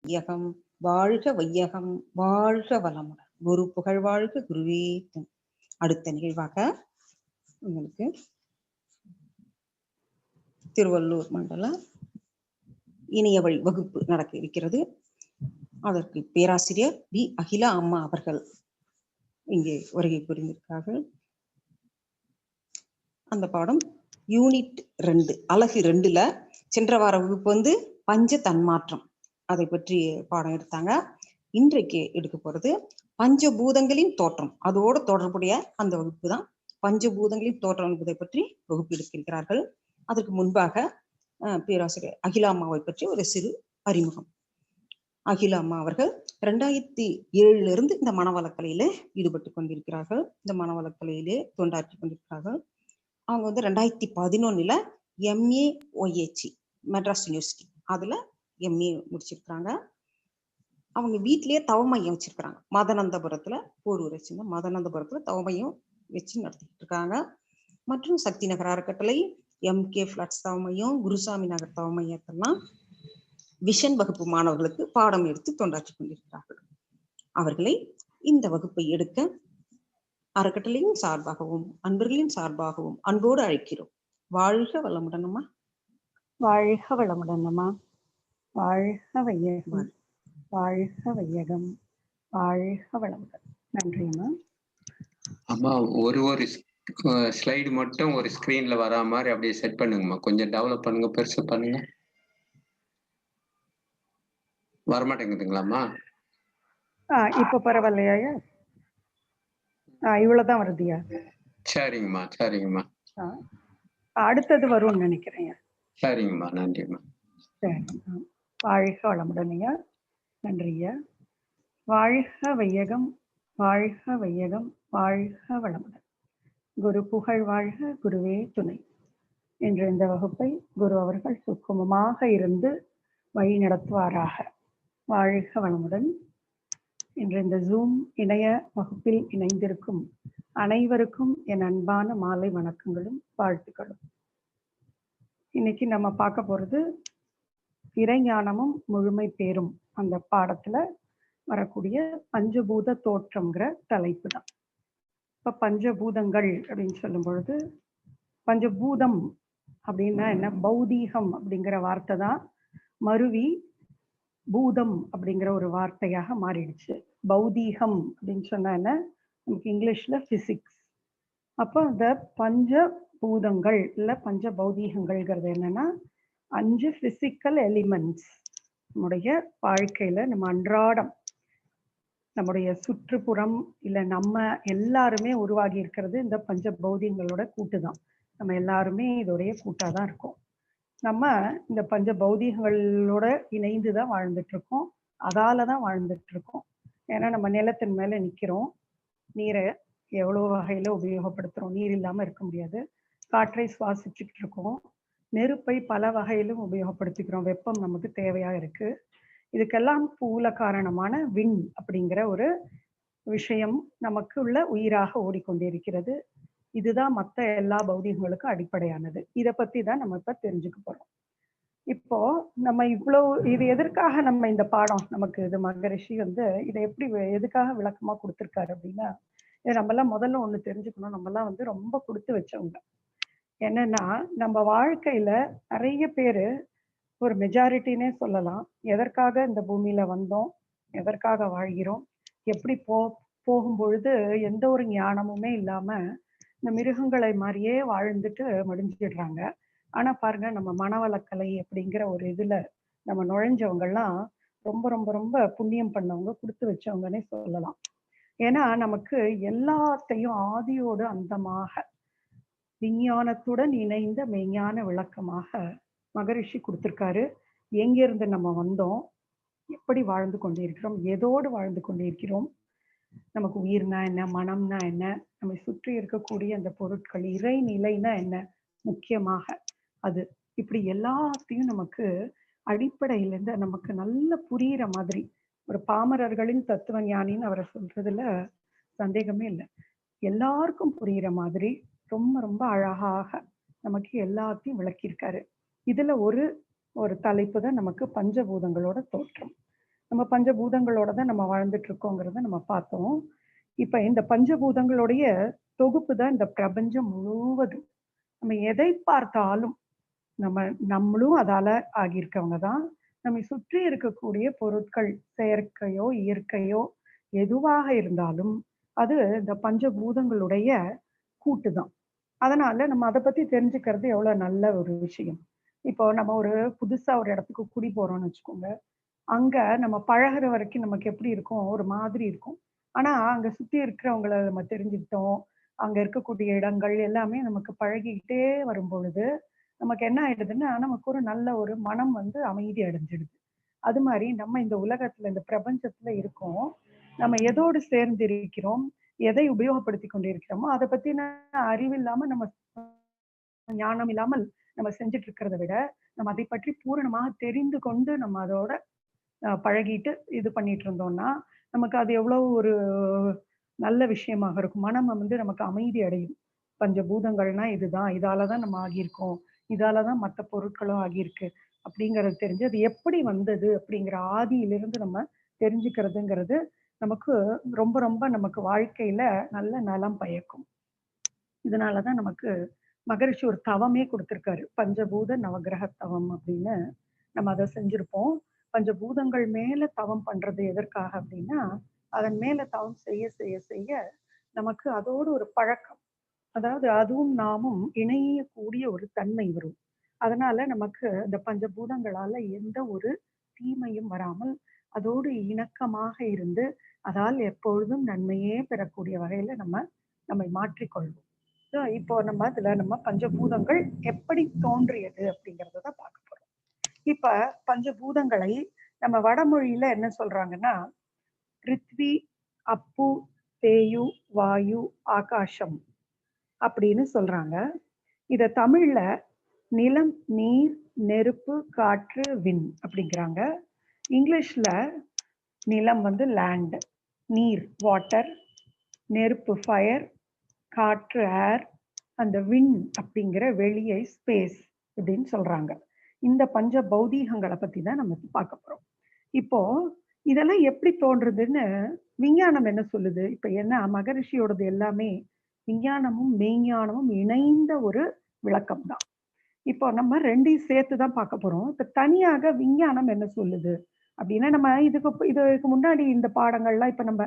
வையகம் வாழ்க வையகம் வாழ்க வளமுடன். குரு புகழ் வாழ்க குருவே துணை. அடுத்த நிகழ்வாக உங்களுக்கு திருவள்ளூர் மண்டல இணைய வழி வகுப்பு நடக்க இருக்கிறது. அதற்கு பேராசிரியர் வி அகிலா அம்மா அவர்கள் இங்கே வருகை புரிந்திருக்கிறார்கள். அந்த பாடம் யூனிட் 2 அலகு 2ல சென்ற வார வகுப்பு பஞ்ச தன்மாற்றம் அதை பற்றி பாடம் எடுத்தாங்க. இன்றைக்கு எடுக்க போறது பஞ்சபூதங்களின் தோற்றம், அதோடு தொடர்புடைய அந்த வகுப்பு தான். பஞ்சபூதங்களின் தோற்றம் என்பதை பற்றி வகுப்பு எடுத்திருக்கிறார்கள். அதற்கு முன்பாக பேராசிரியர் அகிலா அம்மாவை பற்றி ஒரு சிறு அறிமுகம். அகிலா அம்மா அவர்கள் 2007 இந்த மனவளக்கலையில ஈடுபட்டு கொண்டிருக்கிறார்கள். இந்த மனவளக்கலையிலே தொண்டாற்றி கொண்டிருக்கிறார்கள். அவங்க 2011 எம்ஏ ஒஏசி மெட்ராஸ் யூனிவர்சிட்டி அதுல எம்ஏ முடிச்சிருக்கிறாங்க. அவங்க வீட்டிலேயே தவமையம் வச்சிருக்கிறாங்க. மதனந்தபுரத்துல போரூரை சின்ன மதனந்தபுரத்துல தவமையம் வச்சு நடத்திட்டு இருக்காங்க. மற்றும் சக்தி நகர் அறக்கட்டளை, எம்கே பிளாட்ஸ் தவமையம், குருசாமி நகர் தவமையத்தெல்லாம் விஷன் வகுப்பு மாணவர்களுக்கு பாடம் எடுத்து தொண்டாற்றி கொண்டிருக்கிறார்கள். அவர்களை இந்த வகுப்பை எடுக்க அறக்கட்டளையின் சார்பாகவும் அன்பர்களின் சார்பாகவும் அன்போடு அழைக்கிறோம். வாழ்க வளமுடன் அம்மா. வாழ்க வளமுடன் அம்மா. வாழ்க வையகம் வாழ்க வையகம் வாழ்க வளமுடன். நன்றி அம்மா. அம்மா ஒரு ஸ்லைடு மட்டும் ஒரு ஸ்கிரீன்ல வரா மாதிரி அப்படியே செட் பண்ணுங்கம்மா. கொஞ்சம் டெவலப் பண்ணுங்க, பெருசு பண்ணுங்க. வரமாட்டேங்குதுங்களாம்மா? இப்ப பரவாயில்லையா? இவ்வளவுதான் வருதியா? சரிங்கம்மா சரிங்கம்மா. அடுத்தது வரும்னு நினைக்கிறேன். சரிங்கம்மா, நன்றிம்மா. சரிங்க. வாழ்க வளமுடன் ஐயா. நன்றியா. வாழ்க வையகம் வாழ்க வையகம் வாழ்க வளமுடன். குரு புகழ் வாழ்க குருவே துணை. இன்று இந்த வகுப்பை குரு அவர்கள் சுக்குமமாக இருந்து வழி நடத்துவாராக. வாழ்க வளமுடன். இன்று இந்த ஜூம் இணைய வகுப்பில் இணைந்திருக்கும் அனைவருக்கும் என் அன்பான மாலை வணக்கங்களும் வாழ்த்துக்களும். இன்னைக்கு நம்ம பார்க்க போறது இறைஞானமும் முழுமை பேரும் அந்த பாடத்துல வரக்கூடிய பஞ்சபூத தோற்றம்ங்கிற தலைப்பு தான். இப்ப பஞ்சபூதங்கள் அப்படின்னு சொல்லும் பொழுது பஞ்சபூதம் அப்படின்னா என்ன? பௌதீகம் அப்படிங்கிற வார்த்தை தான் மருவி பூதம் அப்படிங்கிற ஒரு வார்த்தையாக மாறிடுச்சு. பௌதீகம் அப்படின்னு சொன்னா என்ன? நமக்கு இங்கிலீஷ்ல பிசிக்ஸ். அப்போ இந்த பஞ்ச பூதங்கள் இல்ல பஞ்ச பௌதீகங்கள்ங்கிறது என்னன்னா 5 பிசிக்கல் எலிமெண்ட்ஸ். நம்முடைய வாழ்க்கையில நம்ம அன்றாடம் நம்முடைய சுற்றுப்புறம் இல்ல நம்ம எல்லாருமே உருவாகி இருக்கிறது இந்த பஞ்ச பௌதீகங்களோட கூட்டு தான். நம்ம எல்லாருமே இதோடைய கூட்டாதான் இருக்கோம். நம்ம இந்த பஞ்ச பௌதீகங்களோட இணைந்து தான் வாழ்ந்துட்டு இருக்கோம். அதால தான் வாழ்ந்துட்டு இருக்கோம். ஏன்னா நம்ம நிலத்தின் மேல நிக்கிறோம். நீரை எவ்வளவு வகையில உபயோகப்படுத்துறோம். நீர் இல்லாம இருக்க முடியாது. காற்றை சுவாசிச்சுக்கிட்டு இருக்கோம். நெருப்பை பல வகையிலும் உபயோகப்படுத்திக்கிறோம். வெப்பம் நமக்கு தேவையா இருக்கு. இதுக்கெல்லாம் மூல காரணமான விண் அப்படிங்கிற ஒரு விஷயம் நமக்கு உள்ள உயிராக ஓடிக்கொண்டிருக்கிறது. இதுதான் மற்ற எல்லா பௌதீகங்களுக்கும் அடிப்படையானது. இதை பத்தி தான் நம்ம இப்ப தெரிஞ்சுக்க போறோம். இப்போ நம்ம இது எதற்காக நம்ம இந்த பாடம் நமக்கு இது மகரிஷி இதை எப்படி எதுக்காக விளக்கமா கொடுத்திருக்காரு அப்படின்னா, நம்மெல்லாம் முதல்ல ஒண்ணு தெரிஞ்சுக்கணும். நம்மெல்லாம் ரொம்ப கொடுத்து வச்சவங்க. என்னன்னா நம்ம வாழ்க்கையில நிறைய பேரு ஒரு மெஜாரிட்டினே சொல்லலாம். எதற்காக இந்த பூமியில வந்தோம், எதற்காக வாழ்கிறோம், எப்படி போகும் பொழுது எந்த ஒரு ஞானமுமே இல்லாம இந்த மிருகங்களை மாதிரியே வாழ்ந்துட்டு முடிஞ்சிடுறாங்க. ஆனா பாருங்க, நம்ம மனவளக்கலை அப்படிங்கிற ஒரு இதுல நம்ம நுழைஞ்சவங்கெல்லாம் ரொம்ப ரொம்ப ரொம்ப புண்ணியம் பண்ணவங்க, கொடுத்து வச்சவங்கன்னே சொல்லலாம். ஏன்னா நமக்கு எல்லாத்தையும் ஆதியோடு அந்தமாக விஞ்ஞானத்துடன் இணைந்த மெய்ஞான விளக்கமாக மகரிஷி கொடுத்திருக்காரு. எங்கிருந்து நம்ம வந்தோம், எப்படி வாழ்ந்து கொண்டிருக்கிறோம், எதோடு வாழ்ந்து கொண்டிருக்கிறோம், நமக்கு உயிர்னா என்ன, மனம்னா என்ன, நம்மை சுற்றி இருக்கக்கூடிய அந்த பொருட்கள், இறைநிலைனா என்ன, முக்கியமாக அது, இப்படி எல்லாத்தையும் நமக்கு அடிப்படையிலேருந்து நமக்கு நல்ல புரியிற மாதிரி ஒரு பாமரர்களின் தத்துவ ஞானின்னு அவரை சொல்றதுல சந்தேகமே இல்லை. எல்லாருக்கும் புரியிற மாதிரி ரொம்ப ரொம்ப அழகாக நமக்கு எல்லாத்தையும் விளக்கியிருக்காரு. இதுல ஒரு தலைப்பு தான் நமக்கு பஞ்சபூதங்களோட தோற்றம். நம்ம பஞ்சபூதங்களோட தான் நம்ம வாழ்ந்துட்டு இருக்கோங்கிறத நம்ம பார்த்தோம். இப்ப இந்த பஞ்சபூதங்களுடைய தொகுப்பு தான் இந்த பிரபஞ்சம் முழுவதும். நம்ம எதை பார்த்தாலும் நம்மளும் அதால ஆகியிருக்கவங்க தான். நம்மை சுற்றி இருக்கக்கூடிய பொருட்கள், செயற்கையோ, இயற்கையோ எதுவாக இருந்தாலும் அது இந்த பஞ்சபூதங்களுடைய கூட்டு தான். அதனால நம்ம அத பத்தி தெரிஞ்சுக்கிறது எவ்வளவு நல்ல ஒரு விஷயம். இப்போ நம்ம புதுசா ஒரு இடத்துக்கு குடி போறோம்னு வச்சுக்கோங்க. அங்க நம்ம பழகுற வரைக்கும் நமக்கு எப்படி இருக்கும்? ஒரு மாதிரி இருக்கும். ஆனா, அங்க சுத்தி இருக்கிறவங்கள நம்ம தெரிஞ்சுக்கிட்டோம். அங்க இருக்கக்கூடிய இடங்கள் எல்லாமே நமக்கு பழகிக்கிட்டே வரும்பொழுது, நமக்கு என்ன ஆயிடுதுன்னா, நமக்கு ஒரு நல்ல ஒரு மனம் அமைதி அடைஞ்சிடுது. அது மாரி நம்ம இந்த உலகத்துல, இந்த பிரபஞ்சத்துல இருக்கோம். நம்ம எதோடு சேர்ந்து இருக்கிறோம்? எதை உபயோகப்படுத்திக் கொண்டிருக்கிறோமோ, அத பத்தின அறிவில்லாம நம்ம ஞானம் இல்லாமல் நம்ம செஞ்சுட்டு இருக்கிறத விட, நம்ம அதை பற்றி பூரணமாக தெரிந்து கொண்டு நம்ம அதோட பழகிட்டு இது பண்ணிட்டு இருந்தோம்னா, நமக்கு அது எவ்வளவு ஒரு நல்ல விஷயமாக இருக்கும். மனம் நமக்கு அமைதி அடையும். பஞ்சபூதங்கள்னா இதுதான். இதால தான் நம்ம ஆகியிருக்கோம். இதால தான் மத்த பொருட்களும் ஆகியிருக்கு. அப்படிங்கிறது தெரிஞ்சு, அது எப்படி வந்தது அப்படிங்கிற ஆதியிலிருந்து நம்ம தெரிஞ்சுக்கிறதுங்கிறது, நமக்கு ரொம்ப ரொம்ப நமக்கு வாழ்க்கையில நல்ல நலம் பயக்கும். இதனால தான் நமக்கு மகரிஷி ஒரு தவமே குடுத்திருக்காரு. பஞ்சபூத நவக்கிரக தவம் அப்படின்னு நம்ம அத செஞ்சிருப்போம். பஞ்சபூதங்கள் மேல தவம் பண்றது எதற்காக அப்படின்னா, அதன் மேல தவம் செய்ய செய்ய செய்ய நமக்கு அதோடு ஒரு பழக்கம். அதாவது அதுவும் நாமும் இணையக்கூடிய ஒரு தன்மை வரும். அதனால நமக்கு இந்த பஞ்சபூதங்களால எந்த ஒரு தீமையும் வராமல், அதோடு இணக்கமாக இருந்து, அதால் எப்பொழுதும் நன்மையே பெறக்கூடிய வகையில நம்மை மாற்றிக்கொள்வோம். இப்போ நம்ம பஞ்சபூதங்கள் எப்படி தோன்றியது அப்படிங்கிறத தான் பார்க்க போறோம். இப்ப பஞ்சபூதங்களை நம்ம வடமொழியில என்ன சொல்றாங்கன்னா, பிருத்வி, அப்பு, தேயு, வாயு, ஆகாசம் அப்படின்னு சொல்றாங்க. இத தமிழ்ல நிலம், நீர், நெருப்பு, காற்று, விண் அப்படிங்கிறாங்க. இங்கிலீஷ்ல நிலம் லேண்ட், நீர் வாட்டர், நெருப்பு ஃபயர், காற்று ஏர், அந்த விண் அப்படிங்கிற வெளியை ஸ்பேஸ் அப்படின்னு சொல்றாங்க. இந்த பஞ்ச பௌதீகங்களை பத்தி தான் நம்ம பார்க்க போறோம். இப்போ இதெல்லாம் எப்படி தோன்றுதுன்னு விஞ்ஞானம் என்ன சொல்லுது? இப்ப என்ன மகரிஷியோடது எல்லாமே விஞ்ஞானமும் மெய்ஞானமும் இணைந்த ஒரு விளக்கம் தான். இப்போ நம்ம ரெண்டையும் சேர்த்து தான் பார்க்க போறோம். இப்ப தனியாக விஞ்ஞானம் என்ன சொல்லுது அப்படின்னா, நம்ம இதுக்கு முன்னாடி இந்த பாடங்கள்லாம் இப்ப நம்ம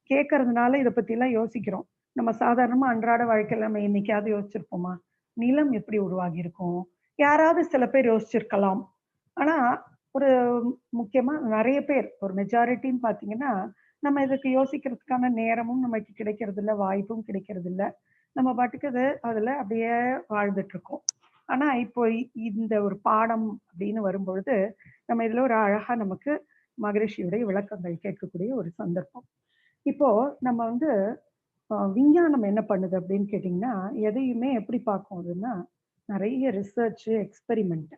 கேட்கறதுனால இதை பத்தி எல்லாம் யோசிக்கிறோம். நம்ம சாதாரணமா அன்றாட வாழ்க்கையில நம்ம என்னைக்காவது யோசிச்சிருப்போமா? நிலம் எப்படி உருவாகி இருக்கும்? யாராவது சில பேர் யோசிச்சிருக்கலாம். ஆனா ஒரு முக்கியமா நிறைய பேர், ஒரு மெஜாரிட்டின்னு பாத்தீங்கன்னா, நம்ம இதுக்கு யோசிக்கிறதுக்கான நேரமும் நமக்கு கிடைக்கிறது இல்ல, வாய்ப்பும் கிடைக்கிறது இல்ல. நம்ம பாட்டுக்கு அதுல அப்படியே வாழ்ந்துட்டு இருக்கோம். ஆனா இப்போ இந்த ஒரு பாடம் அப்படின்னு வரும்பொழுது, நம்ம இதுல ஒரு அழகா நமக்கு மகரிஷியுடைய விளக்கங்கள் கேட்கக்கூடிய ஒரு சந்தர்ப்பம். இப்போ நம்ம விஞ்ஞானம் என்ன பண்ணுது அப்படின்னு கேட்டிங்கன்னா, எதையுமே எப்படி பார்க்கும் அதுன்னா, நிறைய ரிசர்ச், எக்ஸ்பெரிமெண்ட்.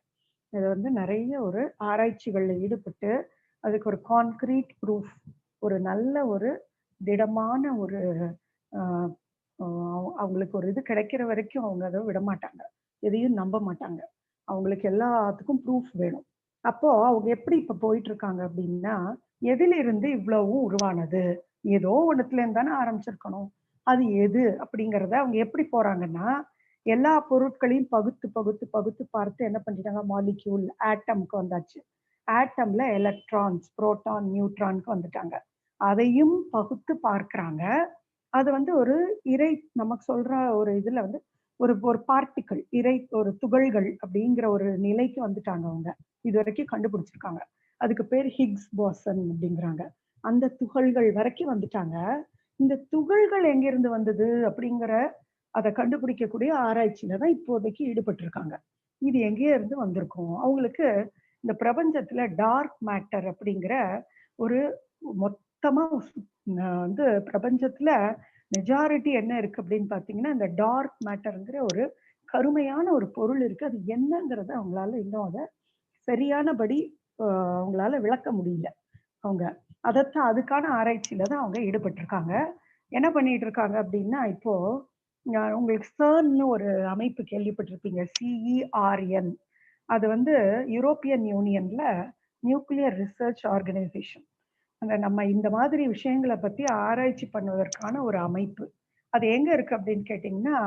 இது நிறைய ஒரு ஆராய்ச்சிகள்ல ஈடுபட்டு, அதுக்கு ஒரு கான்கிரீட் ப்ரூஃப், ஒரு நல்ல ஒரு திடமான ஒரு ஆஹ் அவங்களுக்கு ஒரு இது கிடைக்கிற வரைக்கும் அவங்க அதை விட மாட்டாங்க. எதையும் நம்ப மாட்டாங்க. அவங்களுக்கு எல்லாத்துக்கும் ப்ரூஃப் வேணும். அப்போ அவங்க எப்படி இப்ப போயிட்டு இருக்காங்க அப்படின்னா, எதிலிருந்து இவ்வளவும் உருவானது? ஏதோ ஒண்ணுத்துல இருந்து தானே ஆரம்பிச்சிருக்கணும். அது எது அப்படிங்கிறத அவங்க எப்படி போறாங்கன்னா, எல்லா பொருட்களையும் பகுத்து பகுத்து பகுத்து பார்த்து என்ன பண்ணிட்டாங்க, மாலிக்யூல், ஆட்டம்க்கு வந்தாச்சு. ஆட்டம்ல எலக்ட்ரான்ஸ், புரோட்டான், நியூட்ரான்க்கு வந்துட்டாங்க. அதையும் பகுத்து பார்க்கிறாங்க. அது ஒரு இறை, நமக்கு சொல்ற ஒரு இதுல ஒரு ஒரு பார்ட்டிகள், ஒரு துகள்கள் அப்படிங்கிற ஒரு நிலைக்கு வந்துட்டாங்க அவங்க. இது வரைக்கும் கண்டுபிடிச்சிருக்காங்க. அதுக்கு பேர் ஹிக்ஸ் போசன் அப்படிங்கிறாங்க. அந்த துகள்கள் வரைக்கும் வந்துட்டாங்க. இந்த துகள்கள் எங்கிருந்து வந்தது அப்படிங்கிற அதை கண்டுபிடிக்கக்கூடிய ஆராய்ச்சியில தான் இப்போதைக்கு ஈடுபட்டு இருக்காங்க. இது எங்கே இருந்து வந்திருக்கும்? அவங்களுக்கு இந்த பிரபஞ்சத்துல டார்க் மேட்டர் அப்படிங்கிற ஒரு மொத்தமா பிரபஞ்சத்துல மெஜாரிட்டி என்ன இருக்கு அப்படின்னு பாத்தீங்கன்னா, இந்த டார்க் மேட்டர்ங்கிற ஒரு கருமையான ஒரு பொருள் இருக்கு. அது என்னங்கிறத அவங்களால இன்னும் அதை சரியானபடி அவங்களால விளக்க முடியல. அவங்க அதைத்தான், அதுக்கான ஆராய்ச்சியில தான் அவங்க ஈடுபட்டிருக்காங்க. என்ன பண்ணிட்டு இருக்காங்க அப்படின்னா, இப்போ உங்களுக்கு CERN ஒரு அமைப்பு கேள்விப்பட்டிருப்பீங்க, CERN. அது யூரோப்பியன் யூனியன்ல நியூக்ளியர் ரிசர்ச் ஆர்கனைசேஷன். அந்த நம்ம இந்த மாதிரி விஷயங்களை பத்தி ஆராய்ச்சி பண்ணுவதற்கான ஒரு அமைப்பு. அது எங்க இருக்கு அப்படின்னு கேட்டிங்கன்னா,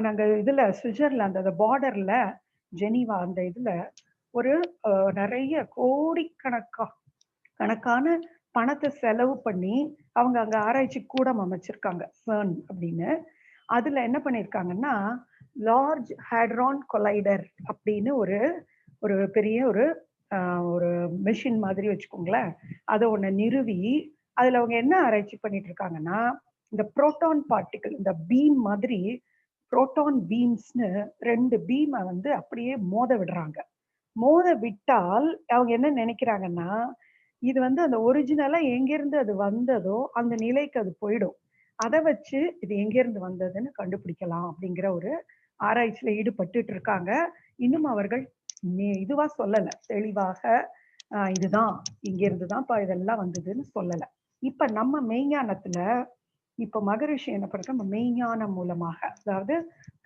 நாங்க இதுல சுவிட்சர்லாந்து அந்த பார்டர்ல ஜெனீவா அந்த இதுல ஒரு நிறைய கணக்கான பணத்தை செலவு பண்ணி அவங்க அங்க ஆராய்ச்சி கூடம் அமைச்சிருக்காங்க, CERN அப்படின்னு. அதுல என்ன பண்ணிருக்காங்கன்னா, லார்ஜ் ஹேட்ரான் கொலைடர் அப்படின்னு ஒரு ஒரு பெரிய ஒரு ஒரு மெஷின் மாதிரி வச்சுக்கோங்களேன், அதை ஒண்ணு நிறுவி அதுல அவங்க என்ன ஆராய்ச்சி பண்ணிட்டு இருக்காங்கன்னா, இந்த புரோட்டான் பார்ட்டிகிள், இந்த பீம் மாதிரி புரோட்டான் பீம்ஸ்னு 2 பீமை வந்து அப்படியே மோத விடுறாங்க. மோத விட்டால் அவங்க என்ன நினைக்கிறாங்கன்னா, இது வந்து அந்த ஒரிஜினலா எங்கிருந்து அது வந்ததோ அந்த நிலைக்கு அது போயிடும். அதை வச்சு இது எங்கிருந்து வந்ததுன்னு கண்டுபிடிக்கலாம் அப்படிங்கிற ஒரு ஆராய்ச்சியில ஈடுபட்டுட்டு இருக்காங்க. இன்னும் அவர்கள் இதுவா சொல்லல, தெளிவாக இதுதான் இங்கிருந்து தான் இதெல்லாம் வந்ததுன்னு சொல்லல. இப்ப நம்ம மெய்ஞானத்துல இப்ப மகரிஷி என்ன பண்ற, நம்ம மெய்ஞானம் மூலமாக, அதாவது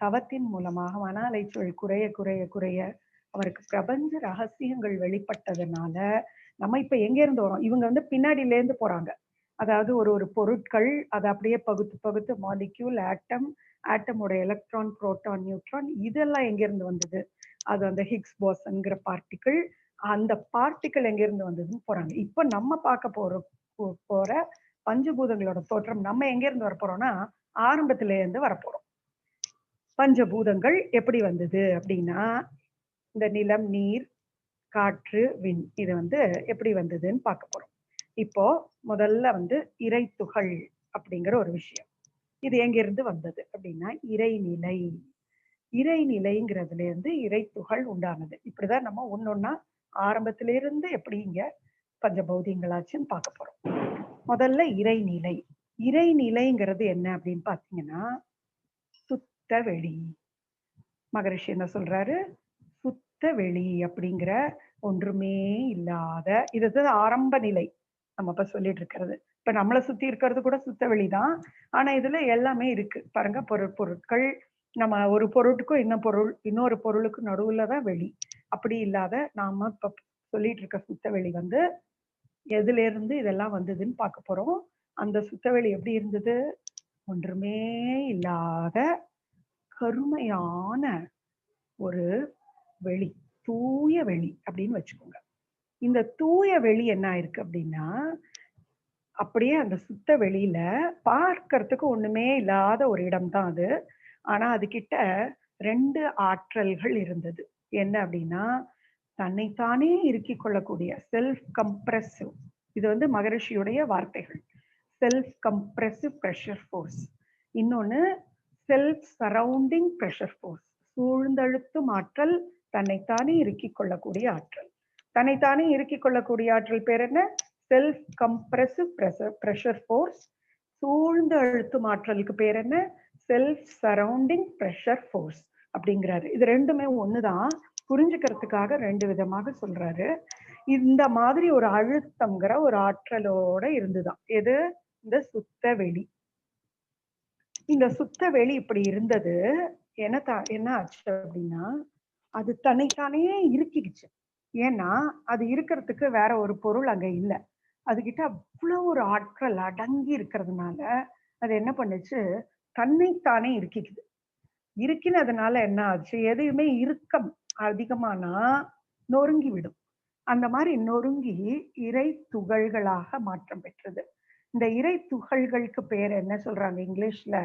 தவத்தின் மூலமாக மன அலைச்சல் குறைய குறைய குறைய அவருக்கு பிரபஞ்ச ரகசியங்கள் வெளிப்பட்டதுனால நம்ம இப்ப எங்க இருந்து வரோம், இவங்க வந்து பின்னாடில இருந்து போறாங்க. அதாவது ஒரு ஒரு பொருட்கள் அதை அப்படியே பகுத்து பகுத்து மாலிக்யூல், ஆட்டமோட எலக்ட்ரான், புரோட்டான், நியூட்ரான், இதெல்லாம் எங்க இருந்து வந்தது, அது அந்த ஹிக்ஸ் போசன்கிற பார்ட்டிகிள், அந்த பார்ட்டிகிள் எங்க இருந்து வந்ததுன்னு போறாங்க. இப்ப நம்ம பார்க்க போற பஞ்சபூதங்களோட தோற்றம் நம்ம எங்க இருந்து வரப்போறோம்னா, ஆரம்பத்தில இருந்து வரப்போறோம். பஞ்சபூதங்கள் எப்படி வந்தது அப்படின்னா, இந்த நிலம், நீர், காற்று, விண், இது வந்து எப்படி வந்ததுன்னு பார்க்க போறோம். இப்போ முதல்ல வந்து இறைத்துகள் அப்படிங்கிற ஒரு விஷயம். இது எங்கிருந்து வந்தது அப்படின்னா, இறைநிலை. இறைநிலைங்கிறதுல இருந்து இறைத்துகள் உண்டானது. இப்படிதான் நம்ம ஒன்னொன்னா ஆரம்பத்திலிருந்து எப்படி இங்க பஞ்சபௌதியங்களாச்சுன்னு பார்க்க போறோம். முதல்ல இறைநிலை. இறைநிலைங்கிறது என்ன அப்படின்னு பாத்தீங்கன்னா, சுத்த வெளி. மகரிஷி என்ன சொல்றாரு, சுத்த வெளி அப்படிங்கிற ஒன்றுமே இல்லாத, இதுதான் ஆரம்ப நிலை நம்ம இப்ப சொல்லிட்டு இருக்கிறது. இப்ப நம்மளை சுத்தி இருக்கிறது கூட சுத்த வெளிதான். ஆனா இதுல எல்லாமே இருக்கு பாருங்க, பொருட்கள், நம்ம ஒரு பொருட்டுக்கும் இன்னொரு பொருளுக்கும் நடுவுலதான் வெளி. அப்படி இல்லாத நாம இப்ப சொல்லிட்டு இருக்க சுத்த வெளி வந்து எதுல இருந்து இதெல்லாம் வந்ததுன்னு பார்க்க போறோம். அந்த சுத்தவெளி எப்படி இருந்தது, ஒன்றுமே இல்லாத கருமையான ஒரு வெளி, தூய வெளி அப்படின்னு வச்சுக்கோங்க. இந்த தூய வெளி என்ன ஆயிருக்கு அப்படின்னா, அப்படியே அந்த சுத்த வெளியில பார்க்கறதுக்கு ஒண்ணுமே இல்லாத ஒரு இடம் தான் அது. ஆனா அது கிட்ட 2 ஆற்றல்கள் இருந்தது. என்ன அப்படின்னா, தன்னைத்தானே இறுக்கிக் கொள்ளக்கூடிய செல்ஃப் கம்ப்ரெசிவ், இது வந்து மகரிஷியுடைய வார்த்தைகள், செல்ஃப் கம்ப்ரெசிவ் ப்ரெஷர் ஃபோர்ஸ். இன்னொன்னு செல்ஃப் சரவுண்டிங் ப்ரெஷர் ஃபோர்ஸ், சூழ்ந்தழுத்தும் ஆற்றல், தன்னைத்தானே இறுக்கிக் கொள்ளக்கூடிய ஆற்றல். தன்னைத்தானே இறுக்கிக் கொள்ளக்கூடிய ஆற்றல் பேர் என்ன, செல்ஃப் கம்ப்ரெசிவ் ப்ரெஷர் ஃபோர்ஸ். சூழ்ந்து அழுத்தும் ஆற்றலுக்கு பேர் என்ன, செல்ஃப் சரவுண்டிங் ப்ரெஷர் ஃபோர்ஸ் அப்படிங்கிறாரு. இது ரெண்டுமே ஒண்ணுதான், புரிஞ்சுக்கிறதுக்காக 2 விதமாக சொல்றாரு. இந்த மாதிரி ஒரு அழுத்தம்ங்கிற ஒரு ஆற்றலோட இருந்துதான் எது, இந்த சுத்த வெளி. இந்த சுத்த வெளி இப்படி இருந்தது. என்ன ஆச்சு அப்படின்னா, அது தன்னைத்தானே இருக்கிடுச்சு. ஏன்னா அது இருக்கிறதுக்கு வேற ஒரு பொருள் அங்க இல்ல. அதுகிட்ட அவ்வளவு ஒரு ஆற்றல் அடங்கி இருக்கிறதுனால அது என்ன பண்ணுச்சு, தன்னைத்தானே இருக்கிக்குது. இருக்கினதுனால என்ன ஆச்சு, எதையுமே இறுக்கம் அதிகமானா நொறுங்கி விடும். அந்த மாதிரி நொறுங்கி இறை துகள்களாக மாற்றம் பெற்றது. இந்த இறை துகள்களுக்கு பேர் என்ன சொல்றாங்க இங்கிலீஷ்ல,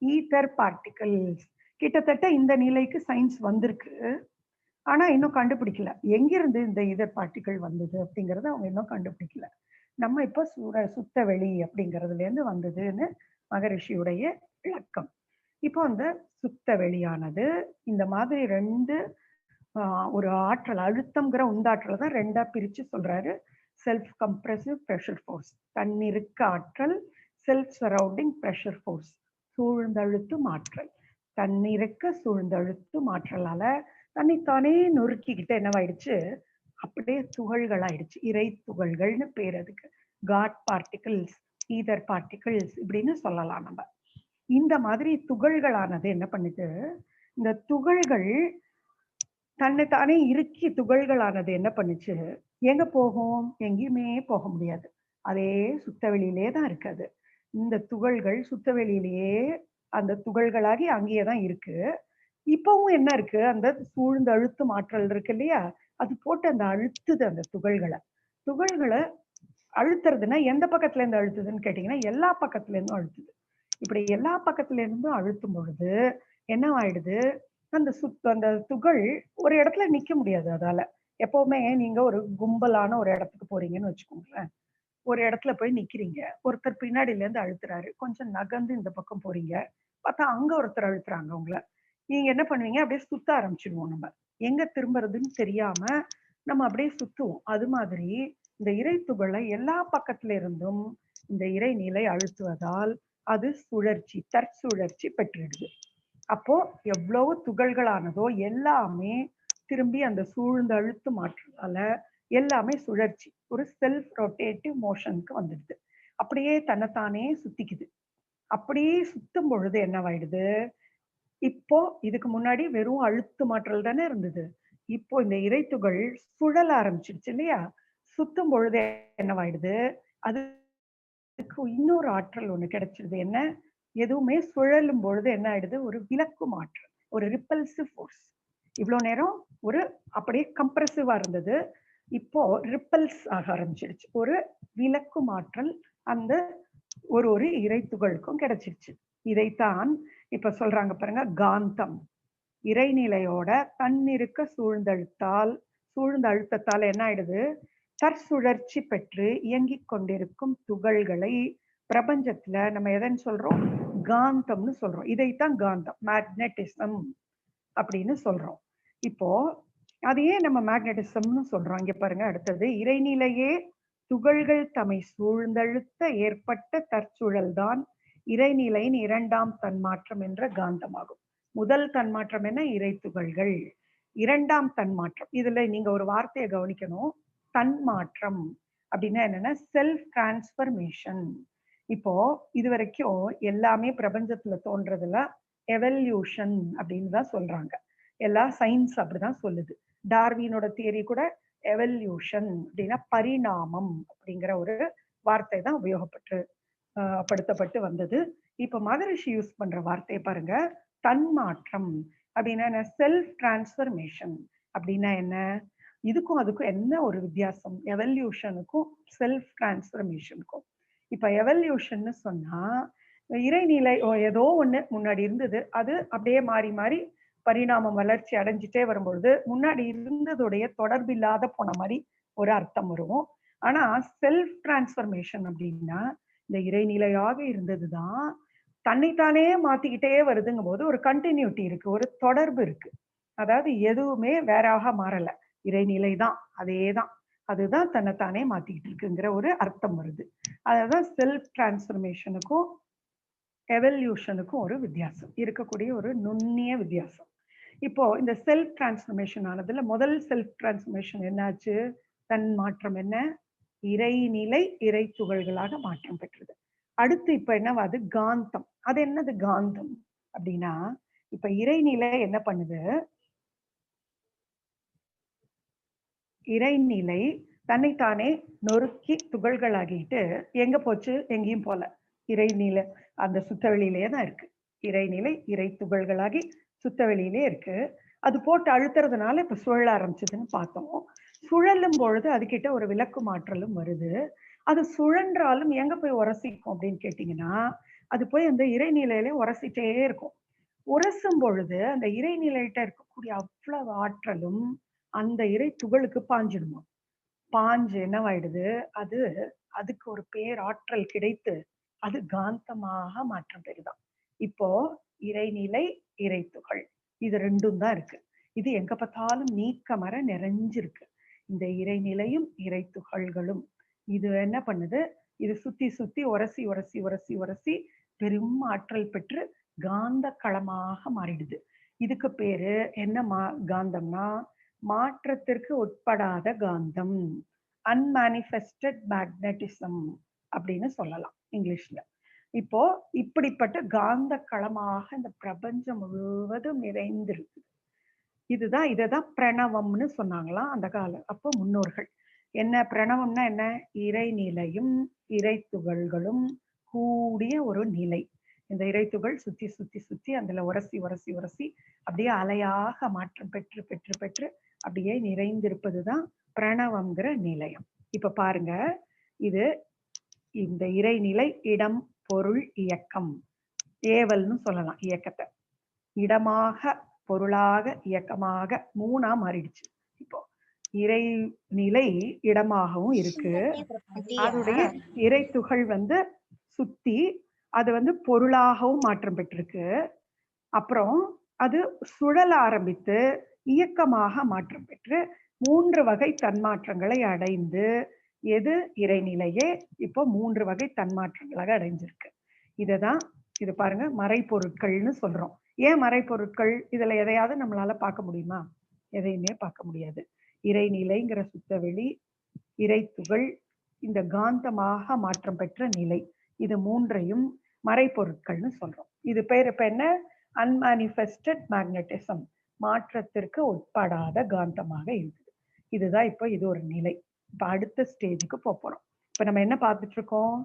ஈத்தர் பார்ட்டிகல்ஸ். கிட்டத்தட்ட இந்த நிலைக்கு சயின்ஸ் வந்திருக்கு. ஆனா இன்னும் கண்டுபிடிக்கல எங்கிருந்து இந்த ஈதர் பார்ட்டிகல் வந்தது அப்படிங்கறத அவங்க இன்னும் கண்டுபிடிக்கல. நம்ம இப்ப சுத்த வெளி அப்படிங்கிறதுல இருந்து வந்ததுன்னு மகரிஷியுடைய விளக்கம். இப்போ அந்த சுத்த வெளியானது இந்த மாதிரி 2 ஒரு ஆற்றல், அழுத்தம்ங்கிற உந்தாற்றலை தான் 2ஆ பிரிச்சு சொல்றாரு. செல்ஃப் கம்ப்ரெசிவ் ப்ரெஷர் ஃபோர்ஸ், தன்னிருக்க ஆற்றல், செல்ஃப் சரவுண்டிங் ப்ரெஷர் ஃபோர்ஸ், சூழ்ந்தழுத்தும் ஆற்றல். தன்னிருக்க சூழ்ந்தழுத்தும் ஆற்றலால தன்னைத்தானே நொறுக்கிக்கிட்டு என்னவாயிடுச்சு, அப்படியே துகள்கள் ஆயிடுச்சு. இறை துகள்கள்னு பேர் அதுக்கு. காட் பார்ட்டிகிள்ஸ், ஈதர் பார்ட்டிகிள்ஸ் இப்படின்னு சொல்லலாம் நம்ம. இந்த மாதிரி துகள்களானது என்ன பண்ணுது, இந்த துகள்கள் தன்னைத்தானே இறுக்கி துகள்களானது என்ன பண்ணுச்சு, எங்க போகும், எங்கேயுமே போக முடியாது. அதே சுத்தவெளியிலே தான் இருக்குது. இந்த துகள்கள் சுத்தவெளியிலேயே அந்த துகள்களாகி அங்கேயே தான் இருக்கு. இப்பவும் என்ன இருக்கு, அந்த சூழ்ந்து அழுத்தும் ஆற்றல் இருக்கு இல்லையா, அது போட்டு அந்த அழுத்துது அந்த துகள்களை. துகள்களை அழுத்துறதுன்னா எந்த பக்கத்துல இருந்து அழுத்துதுன்னு கேட்டீங்கன்னா எல்லா பக்கத்துல இருந்தும் அழுத்துது. இப்படி எல்லா பக்கத்துல இருந்தும் அழுத்தும் பொழுது என்ன ஆயிடுது, அந்த துகள் ஒரு இடத்துல நிக்க முடியாது அதால. எப்பவுமே நீங்க ஒரு கும்பலான ஒரு இடத்துக்கு போறீங்கன்னு வச்சுக்கோங்களேன். ஒரு இடத்துல போய் நிக்கிறீங்க, ஒருத்தர் பின்னாடில இருந்து அழுத்துறாரு, கொஞ்சம் நகர்ந்து இந்த பக்கம் போறீங்க, பார்த்தா அங்க ஒருத்தர் அழுத்துறாங்க உங்களை. நீங்க என்ன பண்ணுவீங்க, அப்படியே சுத்த ஆரம்பிச்சிடுவோம். நம்ம எங்க திரும்புறதுன்னு தெரியாம நம்ம அப்படியே சுத்துவோம். அது மாதிரி இந்த இறை துகளை எல்லா பக்கத்துல இருந்தும் இந்த இறைநிலை அழுத்துவதால் அது சுழற்சி, தற்சுழற்சி பெற்றிடுது. அப்போ எவ்வளவு துகள்களானதோ எல்லாமே திரும்பி அந்த சூழ்ந்து அழுத்து மாற்றத்தால எல்லாமே சுழற்சி, ஒரு செல்ஃப் ரொட்டேட்டிவ் மோஷனுக்கு வந்துடுது. அப்படியே தன்னைத்தானே சுத்திக்குது. அப்படியே சுத்தும் பொழுது என்னவாயிடுது, இப்போ இதுக்கு முன்னாடி வெறும் அழுத்து மாற்றல் தானே இருந்தது. இப்போ இந்த இறைத்துகள் சுழல ஆரம்பிச்சிடுச்சு இல்லையா, சுத்தும் பொழுது என்னவாயிடுது, அதுக்கு இன்னொரு ஆற்றல் ஒண்ணு கிடைச்சிருது. என்ன, எதுவுமே சுழலும் பொழுது என்ன ஆயிடுது, ஒரு விலக்கும் ஆற்றல், ஒரு ரிப்பல்சிவ் ஃபோர்ஸ். இவ்வளவு நேரம் ஒரு அப்படியே கம்ப்ரெசிவா இருந்தது, இப்போ ரிப்பல்ஸ் ஆக ஆரம்பிச்சிடுச்சு. ஒரு விலக்கும் ஆற்றல் அந்த ஒரு ஒரு இறைத்துகளுக்கும் கிடைச்சிருச்சு. இதைத்தான் இப்ப சொல்றாங்க பாருங்க, காந்தம். இறைநிலையோட தன்னிருக்க சூழ்ந்த அழுத்தத்தால் என்ன ஆயிடுது, தற்சுழற்சி பெற்று இயங்கிக் கொண்டிருக்கும் துகள்களை பிரபஞ்சத்துல நம்ம எதன்னு சொல்றோம், காந்தம்னு சொல்றோம். இதைத்தான் காந்தம், மேக்னெட்டிசம் அப்படின்னு சொல்றோம். இப்போ அதையே நம்ம மேக்னெட்டிசம்னு சொல்றோம். இங்க பாருங்க, அடுத்தது இறைநிலையே துகள்கள் தம்மை சூழ்ந்தழுத்த ஏற்பட்ட தற்சூழல் தான் இறைநிலையின் இரண்டாம் தன்மாற்றம் என்ற காந்தமாகும். முதல் தன்மாற்றம் என்ன, இறை துகள்கள். இரண்டாம் தன்மாற்றம், இதுல நீங்க ஒரு வார்த்தையை கவனிக்கணும், தன்மாற்றம் அப்படின்னா என்னன்னா செல்ஃப் டிரான்ஸ்பர்மேஷன். இப்போ இது வரைக்கும் எல்லாமே பிரபஞ்சத்துல தோன்றதுல எவல்யூஷன் அப்படின்னு தான் சொல்றாங்க. எல்லா சயின்ஸ் அப்படிதான் சொல்லுது. டார்வினோட தியரி கூட எவல்யூஷன் அப்படின்னா பரிணாமம் அப்படிங்கிற ஒரு வார்த்தை தான் படுத்தப்பட்டு வந்தது. இப்ப மகரிஷி யூஸ் பண்ற வார்த்தையை பாருங்க, தன்மாற்றம் அப்படின்னா என்ன, செல்ஃப் டிரான்ஸ்பர்மேஷன் அப்படின்னா என்ன, இதுக்கும் அதுக்கும் என்ன ஒரு வித்தியாசம், எவல்யூஷனுக்கும் செல்ஃப் டிரான்ஸ்பர்மேஷனுக்கும். இப்ப எவல்யூஷன் சொன்னா இறைநிலை ஏதோ ஒண்ணு முன்னாடி இருந்தது, அது அப்படியே மாறி மாறி பரிணாமம் வளர்ச்சி அடைஞ்சிட்டே வரும்பொழுது முன்னாடி இருந்ததுடைய தொடர்பில்லாத போன மாதிரி ஒரு அர்த்தம் வரும். ஆனா செல்ஃப் டிரான்ஸ்பர்மேஷன் அப்படின்னா இந்த இறைநிலையாக இருந்ததுதான் தன்னைத்தானே மாத்திக்கிட்டே வருதுங்கும் போது ஒரு கண்டினியூட்டி இருக்கு, ஒரு தொடர்பு இருக்கு. அதாவது எதுவுமே வேறாக மாறல, இறைநிலை தான், அதேதான், அதுதான் தன்னைத்தானே மாத்திக்கிட்டு இருக்குங்கிற ஒரு அர்த்தம் வருது. அதான் செல்ஃப் டிரான்ஸ்பர்மேஷனுக்கும் எவல்யூஷனுக்கும் ஒரு வித்தியாசம், இருக்கக்கூடிய ஒரு நுண்ணிய வித்தியாசம். இப்போ இந்த செல்ஃப் டிரான்ஸ்பர்மேஷன் ஆனதுல முதல் செல்ஃப் டிரான்ஸ்பர்மேஷன் என்னாச்சு, தன் மாற்றம் என்ன, இறைநிலை இறை துகள்களாக மாற்றம் பெற்றது. அடுத்து இப்ப என்னவாது, காந்தம். அது என்னது காந்தம் அப்படின்னா, இப்ப இறைநிலை என்ன பண்ணுது, இறைநிலை தன்னைத்தானே நொறுக்கி துகள்களாகிட்டு எங்க போச்சு, எங்கேயும் போல, இறைநிலை அந்த சுத்தவெளியிலேயே தான் இருக்கு. இறைநிலை இறை துகள்களாகி சுத்தவெளியிலே இருக்கு. அது போட்டு அழுத்துறதுனால இப்ப சுழல ஆரம்பிச்சதுன்னு பார்த்தோம். சுழலும் பொழுது அதுகிட்ட ஒரு விலக்கு மாற்றலும் வருது. அது சுழன்றாலும் எங்க போய் உரசிக்கும் அப்படின்னு கேட்டீங்கன்னா, அது போய் அந்த இறைநிலையில உரசிட்டே இருக்கும். உரசும் பொழுது அந்த இறைநிலையிட்ட இருக்கக்கூடிய அவ்வளவு ஆற்றலும் அந்த இறை துகளுக்கு பாஞ்சிடுமா. பாஞ்சு என்னவாயிடுது, அது அதுக்கு ஒரு பேராற்றல் கிடைத்து அது காந்தமாக மாற்றம் பெறுதான். இப்போ இறைநிலை இறை துகள் இது ரெண்டும் தான் இருக்கு. இது எங்க பார்த்தாலும் நீக்கமர நிறைஞ்சிருக்கு. இந்த இறைநிலையும் இறை துகள்களும் இது என்ன பண்ணுது, இது சுத்தி சுத்தி உரசி உரசி உரசி உரசி பெரும் ஆற்றல் பெற்று காந்த களமாக மாறிடுது. இதுக்கு பேரு என்ன காந்தம்னா, மாற்றத்திற்கு உட்படாத காந்தம், அன்மானிஃபெஸ்டட் மேக்னட்டிசம் அப்படின்னு சொல்லலாம் இங்கிலீஷ்ல. இப்போ இப்படிப்பட்ட காந்த களமாக இந்த பிரபஞ்சம் முழுவதும் நிறைந்திருக்கு. இதுதான், இததான் பிரணவம்னு சொன்னாங்களாம் அந்த காலம் அப்போ முன்னோர்கள். என்ன பிரணவம்னா என்ன? இறைநிலையும் இறை துகள்களும் கூடிய ஒரு நிலை. இந்த இறைத்துகள் சுத்தி சுத்தி சுத்தி அதுல உரசி உரசி உரசி அப்படியே அலையாக மாற்றம் பெற்று பெற்று பெற்று அப்படியே நிறைந்திருப்பதுதான் பிரணவம்ங்கிற நிலையம். இப்ப பாருங்க, இது இந்த இறைநிலை இடம் பொருள் இயக்கம் ஏவல்னு சொல்லலாம். இயக்கத்தை இடமாக பொருளாக இயக்கமாக மூணா மாறிடுச்சு. இப்போ இறை நிலை இடமாகவும் இருக்கு, அதோடைய இறை துகள் சுத்தி அது பொருளாகவும் மாற்றம் பெற்றிருக்கு. அப்புறம் அது சுழல ஆரம்பித்து இயக்கமாக மாற்றம் பெற்று 3 வகை தன்மாற்றங்களை அடைந்து, எது இறைநிலையே இப்போ 3 வகை தன்மாற்றங்களாக அடைஞ்சிருக்கு. இததான் இது பாருங்க மறைப்பொருட்கள்னு சொல்றோம். ஏன் மறைப்பொருட்கள்? இதுல எதையாவது நம்மளால பார்க்க முடியுமா? எதையுமே பார்க்க முடியாது. இறைநிலைங்கிற சுத்தவெளி, இறை துகள், இந்த காந்தமாக மாற்றம் பெற்ற நிலை, இது மூன்றையும் மறைப்பொருட்கள்னு சொல்றோம். இது பேர் இப்ப என்ன? அன்மானிஃபெஸ்டட் மேக்னட்டிசம், மாற்றத்திற்கு உட்படாத காந்தமாக இருக்குது. இதுதான் இப்போ இது ஒரு நிலை. இப்ப அடுத்த ஸ்டேஜுக்கு போறோம். இப்ப நம்ம என்ன பார்த்துட்டு இருக்கோம்?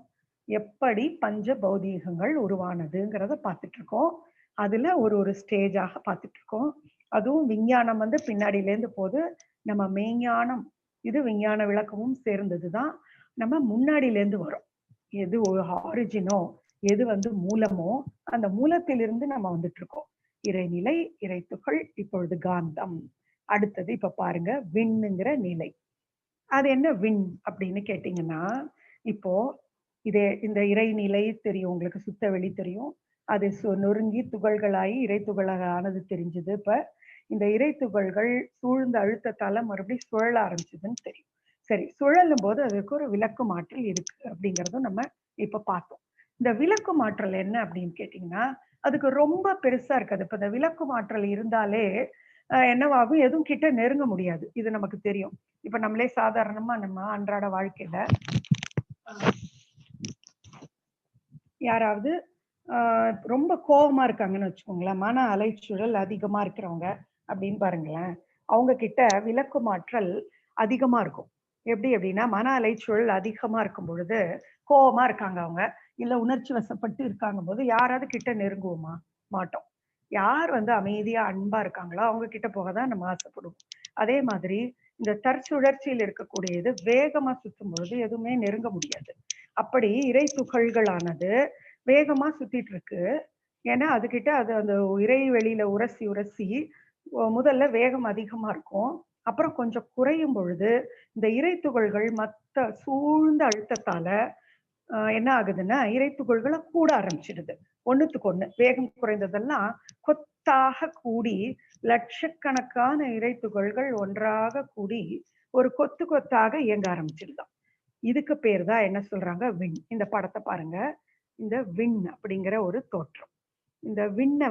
எப்படி பஞ்ச பௌதீகங்கள் உருவானதுங்கிறத பார்த்துட்டு இருக்கோம். அதுல ஒரு ஸ்டேஜாக பார்த்துட்டு இருக்கோம். அதுவும் விஞ்ஞானம் பின்னாடியில இருந்து போது, நம்ம மெய்ஞானம் இது விஞ்ஞான விளக்கமும் சேர்ந்ததுதான் நம்ம முன்னாடியில இருந்து வரும். எது ஒரு ஆரிஜினோ, எது மூலமோ, அந்த மூலத்திலிருந்து நம்ம வந்துட்டு இருக்கோம். இறைநிலை, இறைத்துகள், இப்பொழுது காந்தம். அடுத்தது இப்ப பாருங்க விண்ணுங்கிற நிலை. அது என்ன விண் அப்படின்னு கேட்டீங்கன்னா, இப்போ இந்த இறைநிலை தெரியும் உங்களுக்கு, சுத்தவெளி தெரியும், அது நொறுங்கி துகள்களாகி இறை துகளானது தெரிஞ்சது. இப்ப இந்த இறை துகள்கள் சூழ்ந்த அழுத்தத்தால மறுபடியும் சுழல ஆரம்பிச்சதுன்னு தெரியும். சரி, சுழலும் போது அதுக்கு ஒரு விலக்கு ஆற்றல் இருக்கு அப்படிங்கறதும் நம்ம இப்ப பார்த்தோம். இந்த விலக்கு ஆற்றல் என்ன அப்படின்னு கேட்டீங்கன்னா, அதுக்கு ரொம்ப பெருசா இருக்காது. இப்ப இந்த விலக்கு ஆற்றல் இருந்தாலே என்னவாகும்? எதுவும் கிட்ட நெருங்க முடியாது. இது நமக்கு தெரியும். இப்ப நம்மளே சாதாரணமா நம்ம அன்றாட வாழ்க்கையில யாராவது ரொம்ப கோபமா இருக்காங்கன்னு வச்சுக்கோங்களேன், மன அலைச்சூழல் அதிகமா இருக்கிறவங்க அப்படின்னு பாருங்களேன், அவங்க கிட்ட விலக்கு ஆற்றல் அதிகமா இருக்கும். எப்படி அப்படின்னா, மன அலைச்சூழல் அதிகமா இருக்கும் பொழுது கோபமா இருக்காங்க அவங்க, இல்ல உணர்ச்சி வசப்பட்டு இருக்காங்க போது யாராவது கிட்ட நெருங்குவோமா? மாட்டோம். யார் அமைதியா அன்பா இருக்காங்களோ அவங்க கிட்ட போகதான் நம்ம ஆசைப்படுவோம். அதே மாதிரி இந்த தற்சுழற்சியில் இருக்கக்கூடியது வேகமா சுத்தும் பொழுது எதுவுமே நெருங்க முடியாது. அப்படி இறை துகள்களானது வேகமா சுத்திட்டு இருக்கு. ஏன்னா அதுகிட்ட அது அந்த இறைவெளியில உரசி உரசி முதல்ல வேகம் அதிகமா இருக்கும். அப்புறம் கொஞ்சம் குறையும் பொழுது இந்த இறை துகள்கள் மத்த சூழ்ந்த அழுத்தத்தால என்ன ஆகுதுன்னா, இறை துகள்களை கூட ஆரம்பிச்சிடுது. ஒண்ணுத்துக்கு ஒண்ணு வேகம் குறைந்ததெல்லாம் கொத்தாக கூடி லட்சக்கணக்கான இறை துகள்கள் ஒன்றாக கூடி ஒரு கொத்து கொத்தாக இயங்க ஆரம்பிச்சிடுதான். இதுக்கு பேர் தான் என்ன சொல்றாங்க? விண். இந்த படத்தை பாருங்க. இந்த விண் அப்படிங்கிற ஒரு தோற்றம். இந்த விண்ணை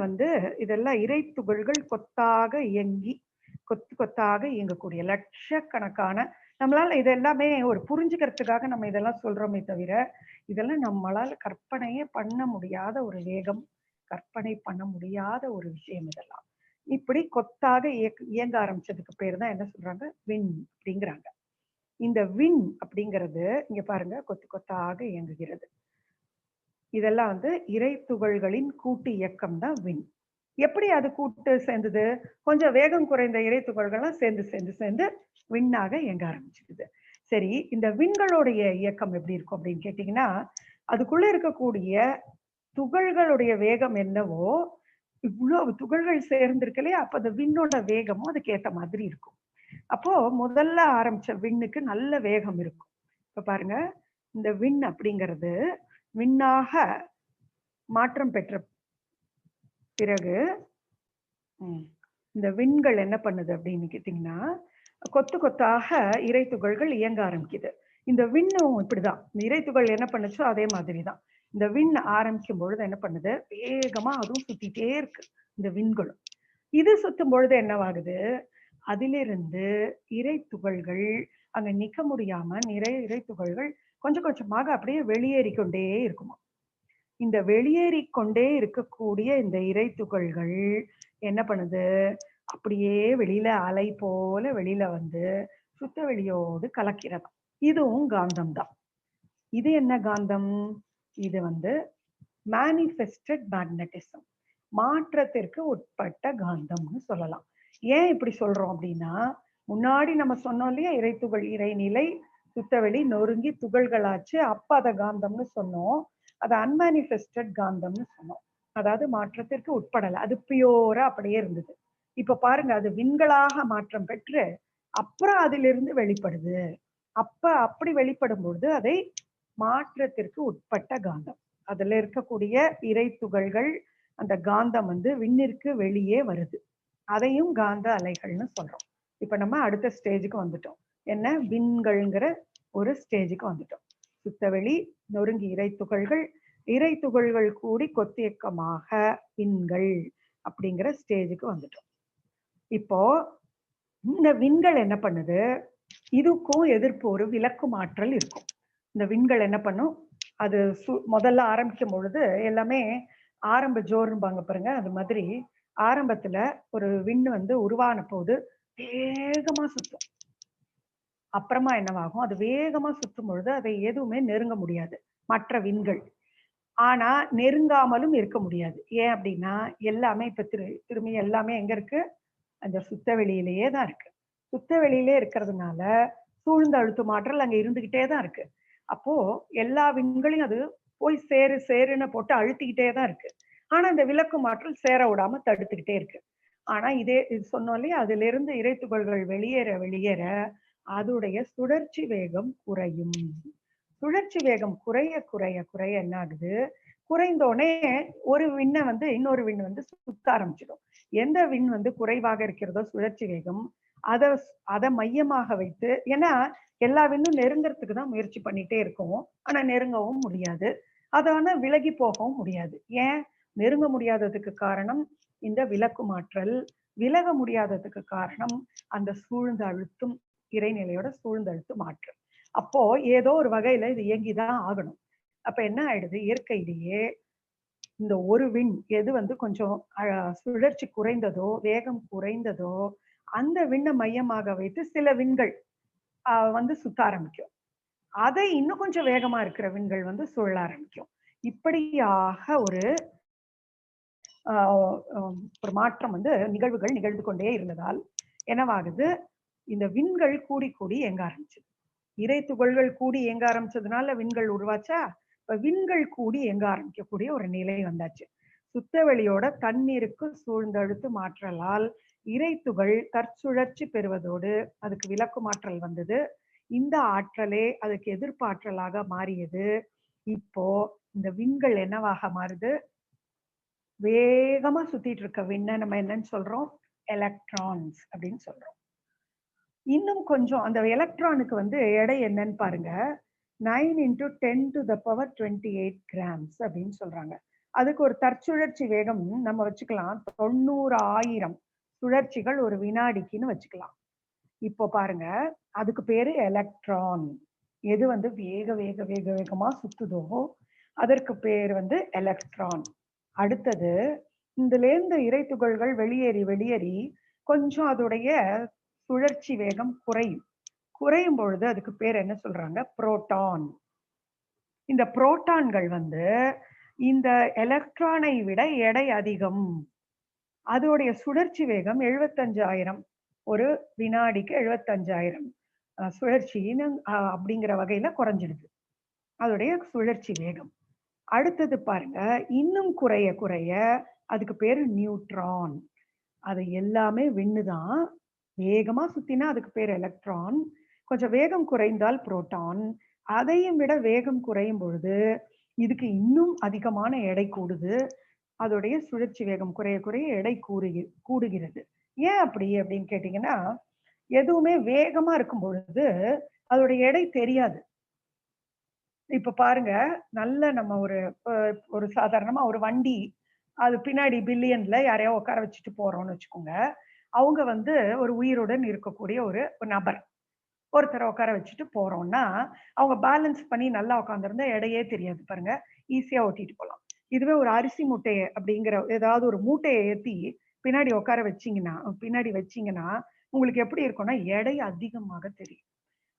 இதெல்லாம் இறை துகள்கள் கொத்தாக இயங்கி கொத்து கொத்தாக இயங்கக்கூடிய லட்சக்கணக்கான, நம்மளால இதெல்லாமே ஒரு புரிஞ்சுக்கிறதுக்காக நம்ம இதெல்லாம் சொல்றோமே தவிர, இதெல்லாம் நம்மளால கற்பனையே பண்ண முடியாத ஒரு வேகம், கற்பனை பண்ண முடியாத ஒரு விஷயம் இதெல்லாம். இப்படி கொத்தாக இயங்க ஆரம்பிச்சதுக்கு பேர் தான் என்ன சொல்றாங்க? விண் அப்படிங்கிறாங்க. இந்த விண் அப்படிங்கிறது இங்க பாருங்க, கொத்து கொத்தாக இயங்குகிறது. இதெல்லாம் இறை துகள்களின் கூட்டு இயக்கம் தான் விண். எப்படி அது கூட்டு சேர்ந்தது? கொஞ்சம் வேகம் குறைந்த இறை துகள்கள்லாம் சேர்ந்து சேர்ந்து சேர்ந்து விண்ணாக இயங்க ஆரம்பிச்சிருது. சரி, இந்த விண்களுடைய இயக்கம் எப்படி இருக்கும் அப்படின்னு கேட்டீங்கன்னா, அதுக்குள்ள இருக்கக்கூடிய துகள்களுடைய வேகம் என்னவோ, இவ்வளவு துகள்கள் சேர்ந்திருக்கு இல்லையா, அப்ப அந்த விண்ணோட வேகமும் அதுக்கு ஏற்ற மாதிரி இருக்கும். அப்போ முதல்ல ஆரம்பிச்ச விண்ணுக்கு நல்ல வேகம் இருக்கும். இப்ப பாருங்க, இந்த விண் அப்படிங்கிறது விண்ணாக மாற்றம் பெற்ற பிறகு இந்த விண்கள் என்ன பண்ணுது அப்படின்னு கேட்டீங்கன்னா, கொத்து கொத்தாக இறை துகள்கள் இயங்க ஆரம்பிக்குது. இந்த விண்ணும் இப்படிதான், இறை துகள் என்ன பண்ணுச்சோ அதே மாதிரிதான். இந்த விண் ஆரம்பிக்கும் பொழுது என்ன பண்ணுது? வேகமா அதுவும் சுத்திட்டே இருக்கு இந்த விண்களும். இது சுத்தும் பொழுது என்னவாகுது? அதிலிருந்து இறை துகள்கள் அங்க நிக்க முடியாம நிறைய இறை துகள்கள் கொஞ்சம் கொஞ்சமாக அப்படியே வெளியேறிக்கொண்டே இருக்குமா. இந்த வெளியேறிக்கொண்டே இருக்கக்கூடிய இந்த இறை துகள்கள் என்ன பண்ணுது? அப்படியே வெளியில அலை போல வெளியில சுத்தவெளியோடு கலக்கிறது. இதுவும் காந்தம் தான். இது என்ன காந்தம்? இது மேனிஃபெஸ்டட் மேக்னட்டிசம், மாற்றத்திற்கு உட்பட்ட காந்தம்னு சொல்லலாம். ஏன் இப்படி சொல்றோம் அப்படின்னா, முன்னாடி நம்ம சொன்னோம் இல்லையா, இறைத்துகள் இறைநிலை சுத்தவெளி நொறுங்கி துகள்களாச்சு, அப்ப அதை காந்தம்னு சொன்னோம். அது அன்மேனிஃபெஸ்டட் காந்தம்னு சொன்னோம். அதாவது மாற்றத்திற்கு உட்படல, அது பியூரா அப்படியே இருந்தது. இப்ப பாருங்க, அது விண்களாக மாற்றம் பெற்று அப்புறம் அதிலிருந்து வெளிப்படுது. அப்படி வெளிப்படும் பொழுது அதை மாற்றத்திற்கு உட்பட்ட காந்தம், அதுல இருக்கக்கூடிய இறை துகள்கள், அந்த காந்தம் விண்ணிற்கு வெளியே வருது. அதையும் காந்த அலைகள்னு சொல்றோம். இப்ப நம்ம அடுத்த ஸ்டேஜுக்கு வந்துட்டோம். என்ன? விண்கள்ங்கிற ஒரு ஸ்டேஜுக்கு வந்துட்டோம். சுத்தவெளி நொறுங்கி இறை துகள்கள் கூடி கொத்தியக்கமாக விண்கள் அப்படிங்கிற ஸ்டேஜுக்கு வந்துட்டோம். இப்போ இந்த விண்கள் என்ன பண்ணுது? இதுக்கும் எதிர்ப்பு ஒரு விலக்கும் ஆற்றல் இருக்கும். இந்த விண்கள் என்ன பண்ணும்? அது முதல்ல ஆரம்பிக்கும் பொழுது எல்லாமே ஆரம்ப ஜோர்பாங்க பாருங்க, அது மாதிரி ஆரம்பத்துல ஒரு விண் உருவான போது வேகமா சுத்தும். அப்புறமா என்னவாகும்? அது வேகமா சுத்தும் பொழுது அதை எதுவுமே நெருங்க முடியாது மற்ற விண்கள். ஆனா நெருங்காமலும் இருக்க முடியாது. ஏன் அப்படின்னா, எல்லாமே இப்ப திரும்பி எல்லாமே எங்க இருக்கு? அந்த சுத்த வெளியிலேயே தான் இருக்கு. சுத்த வெளியிலே இருக்கிறதுனால சூழ்ந்த அழுத்தும் ஆற்றல் அங்க இருந்துகிட்டே தான் இருக்கு. அப்போ எல்லா விண்களையும் அது போய் சேருன்னு போட்டு அழுத்திக்கிட்டே தான் இருக்கு. ஆனா இந்த விலக்கும் ஆற்றல் சேர விடாம தடுத்துக்கிட்டே இருக்கு. ஆனா இது சொன்னோம் இல்லையா, அதுல இருந்து இறை துகள்கள் வெளியேற அதோடைய சுழற்சி வேகம் குறையும். சுழற்சி வேகம் குறைய என்ன ஆகுது? குறைந்தோடனே ஒரு விண்ணை இன்னொரு விண் சுத்த ஆரம்பிச்சிடும். எந்த விண் குறைவாக இருக்கிறதோ சுழற்சி வேகம், அதை மையமாக வைத்து, ஏன்னா எல்லா விண்ணும் நெருங்கிறதுக்கு தான் முயற்சி பண்ணிட்டே இருக்கும். ஆனா நெருங்கவும் முடியாது, அதான விலகி போகவும் முடியாது. ஏன் நெருங்க முடியாததுக்கு காரணம் இந்த விலக்கும் ஆற்றல். விலக முடியாததுக்கு காரணம் அந்த சூழ்ந்து அழுத்தும் இறைநிலையோட சூழ்ந்து அழுத்தும் ஆற்றல். அப்போ ஏதோ ஒரு வகையில இது இயங்கிதான் ஆகணும். அப்ப என்ன ஆயிடுது? இயற்கையிலேயே இந்த ஒரு விண் எது கொஞ்சம் சுழற்சி குறைந்ததோ, வேகம் குறைந்ததோ, அந்த விண்ணை மையமாக வைத்து சில விண்கள் சுத்த ஆரம்பிக்கும். அதை இன்னும் கொஞ்சம் வேகமா இருக்கிற விண்கள் சுழல ஆரம்பிக்கும். இப்படியாக ஒரு மாற்றம் நிகழ்வுகள் நிகழ்ந்து கொண்டே இருந்ததால் என்னவாகுது? இந்த விண்கள் கூடி கூடி இயங்க ஆரம்பிச்சது. இறை துகள்கள் கூடி இயங்க ஆரம்பிச்சதுனால விண்கள் உருவாச்சா? இப்ப விண்கள் கூடி இயங்க ஆரம்பிக்கக்கூடிய ஒரு நிலை வந்தாச்சு. சுத்தவெளியோட தண்ணீருக்கு சூழ்ந்தழுத்து மாற்றலால் இறை துகள் தற்சுழற்சி பெறுவதோடு அதுக்கு விலக்கும் ஆற்றல் வந்தது. இந்த ஆற்றலே அதுக்கு எதிர்ப்பு ஆற்றலாக மாறியது. இப்போ இந்த விண்கள் என்னவாக மாறுது? வேகமா சுத்திட்டு இருக்க விண்ணை நம்ம என்னன்னு சொல்றோம்? எலக்ட்ரான்ஸ் அப்படின்னு சொல்றோம். இன்னும் கொஞ்சம் அந்த எலக்ட்ரானுக்கு எடை என்னன்னு பாருங்க. 9 × 10⁻28 கிராம்ஸ் அப்படின்னு சொல்றாங்க. அதுக்கு ஒரு தற்சுழற்சி வேகம் நம்ம வச்சுக்கலாம் 90,000 சுழற்சிகள் ஒரு வினாடிக்குன்னு வச்சுக்கலாம். இப்போ பாருங்க, அதுக்கு பேரு எலக்ட்ரான். எது வேக வேக வேக வேகமா சுத்துதோ அதற்கு பேர் எலக்ட்ரான். அடுத்தது இதுல இருந்து இறை துகள்கள் வெளியேறி கொஞ்சம் அதோடைய சுழற்சி வேகம் குறையும் பொழுது அதுக்கு பேர் என்ன சொல்றாங்க? புரோட்டான். இந்த புரோட்டான்கள் இந்த எலக்ட்ரானை விட எடை அதிகம். அதோடைய சுழற்சி வேகம் 75,000 ஒரு வினாடிக்கு 75,000 சுழற்சின்னு அப்படிங்கிற வகையில குறைஞ்சிடுது அதோடைய சுழற்சி வேகம். அடுத்தது பாருங்க, இன்னும் குறைய அதுக்கு பேரு நியூட்ரான். அது எல்லாமே விண்ணுதான். வேகமா சுத்தினா அதுக்கு பேர் எலக்ட்ரான். கொஞ்சம் வேகம் குறைந்தால் புரோட்டான். அதையும் விட வேகம் குறையும் பொழுது இதுக்கு இன்னும் அதிகமான எடை கூடுது. அதோடைய சுழற்சி வேகம் குறைய எடை கூடுகிறது. ஏன் அப்படின்னு கேட்டீங்கன்னா, எதுவுமே வேகமா இருக்கும் பொழுது அதோடைய எடை தெரியாது. இப்ப பாருங்க, நல்ல நம்ம ஒரு சாதாரணமா ஒரு வண்டி, அது பின்னாடி பில்லியன்ல யாரையோ உட்கார வச்சுட்டு போறோம்னு வச்சுக்கோங்க. அவங்க ஒரு உயிருடன் இருக்கக்கூடிய ஒரு நபர், ஒருத்தரை உட்கார வச்சுட்டு போறோம்னா அவங்க பேலன்ஸ் பண்ணி நல்லா உட்காந்துருந்தா எடையே தெரியாது பாருங்க, ஈஸியா ஓட்டிட்டு போகலாம். இதுவே ஒரு அரிசி மூட்டையை அப்படிங்கிற ஏதாவது ஒரு மூட்டையை ஏற்றி பின்னாடி உட்கார வச்சீங்கன்னா உங்களுக்கு எப்படி இருக்கும்னா எடை அதிகமாக தெரியும்.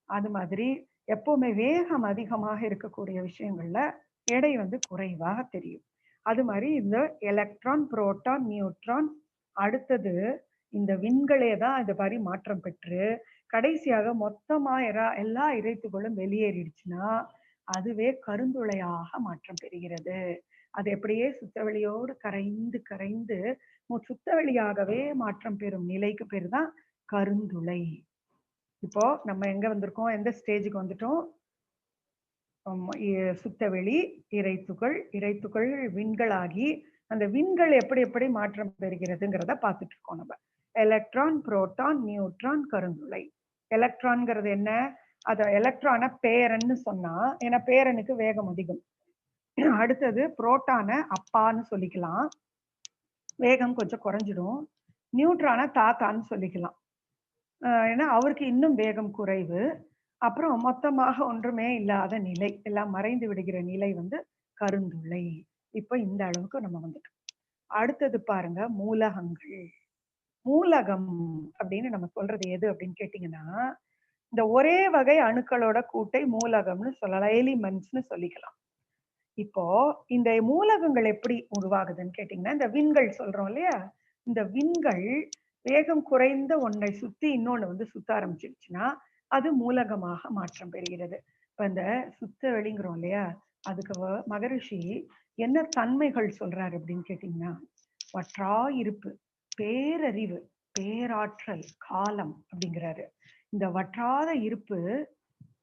அது மாதிரி எப்பவுமே வேகம் அதிகமாக இருக்கக்கூடிய விஷயங்கள்ல எடை வந்து குறைவாக தெரியும். அது மாதிரி இந்த எலக்ட்ரான், புரோட்டான், நியூட்ரான், அடுத்தது இந்த விண்களே தான் இது மாதிரி மாற்றம் பெற்று கடைசியாக மொத்தமா எல்லா இறைத்துகளும் வெளியேறிடுச்சுன்னா அதுவே கருந்துளையாக மாற்றம் பெறுகிறது. அது எப்படியே சுத்தவெளியோடு கரைந்து கரைந்து சுத்தவெளியாகவே மாற்றம் பெறும் நிலைக்கு பேரு தான் கருந்துளை. இப்போ நம்ம எங்க வந்திருக்கோம், எந்த ஸ்டேஜுக்கு வந்துட்டோம்? சுத்தவெளி, இறைத்துகள், இறைத்துகள் விண்களாகி அந்த விண்கள் எப்படி எப்படி மாற்றம் பெறுகிறதுங்கிறத பார்த்துட்டு இருக்கோம் நம்ம. எலக்ட்ரான், புரோட்டான், நியூட்ரான், கருந்துளை. எலக்ட்ரான்ங்கிறது என்ன? அத எலக்ட்ரான பேரன்னு சொன்னா, ஏன்னா பேரனுக்கு வேகம் அதிகம். அடுத்தது புரோட்டான அப்பான்னு சொல்லிக்கலாம், வேகம் கொஞ்சம் குறைஞ்சிடும். நியூட்ரான தாத்தான்னு சொல்லிக்கலாம், ஏன்னா அவருக்கு இன்னும் வேகம் குறைவு. அப்புறம் மொத்தமாக ஒன்றுமே இல்லாத நிலை, எல்லாம் மறைந்து விடுகிற நிலை வந்து கருந்துளை. இப்ப இந்த அளவுக்கு நம்ம வந்துட்டோம். அடுத்தது பாருங்க, மூலகங்கள். மூலகம் அப்படின்னு நம்ம சொல்றது எது அப்படின்னு கேட்டீங்கன்னா, இந்த ஒரே வகை அணுக்களோட கூட்டை மூலகம்னு சொல்லலாம், எலிமெண்ட்ஸ்னு சொல்லிக்கலாம். இப்போ இந்த மூலகங்கள் எப்படி உருவாகுதுன்னு கேட்டீங்கன்னா, இந்த விண்கள் சொல்றோம் இல்லையா, இந்த விண்கள் வேகம் குறைந்த ஒன்றை சுத்தி இன்னொன்னு வந்து சுத்த ஆரம்பிச்சிருச்சுன்னா அது மூலகமாக மாற்றம் பெறுகிறது. இப்ப இந்த சுத்த வெளிங்கிறோம் இல்லையா, அதுக்கு மகரிஷி என்ன தன்மைகள் சொல்றாரு அப்படின்னு கேட்டீங்கன்னா, வற்றா இருப்பு, பேரறிவு, பேராற்றல், காலம் அப்படிங்கிறாரு. இந்த வற்றாத இருப்பு,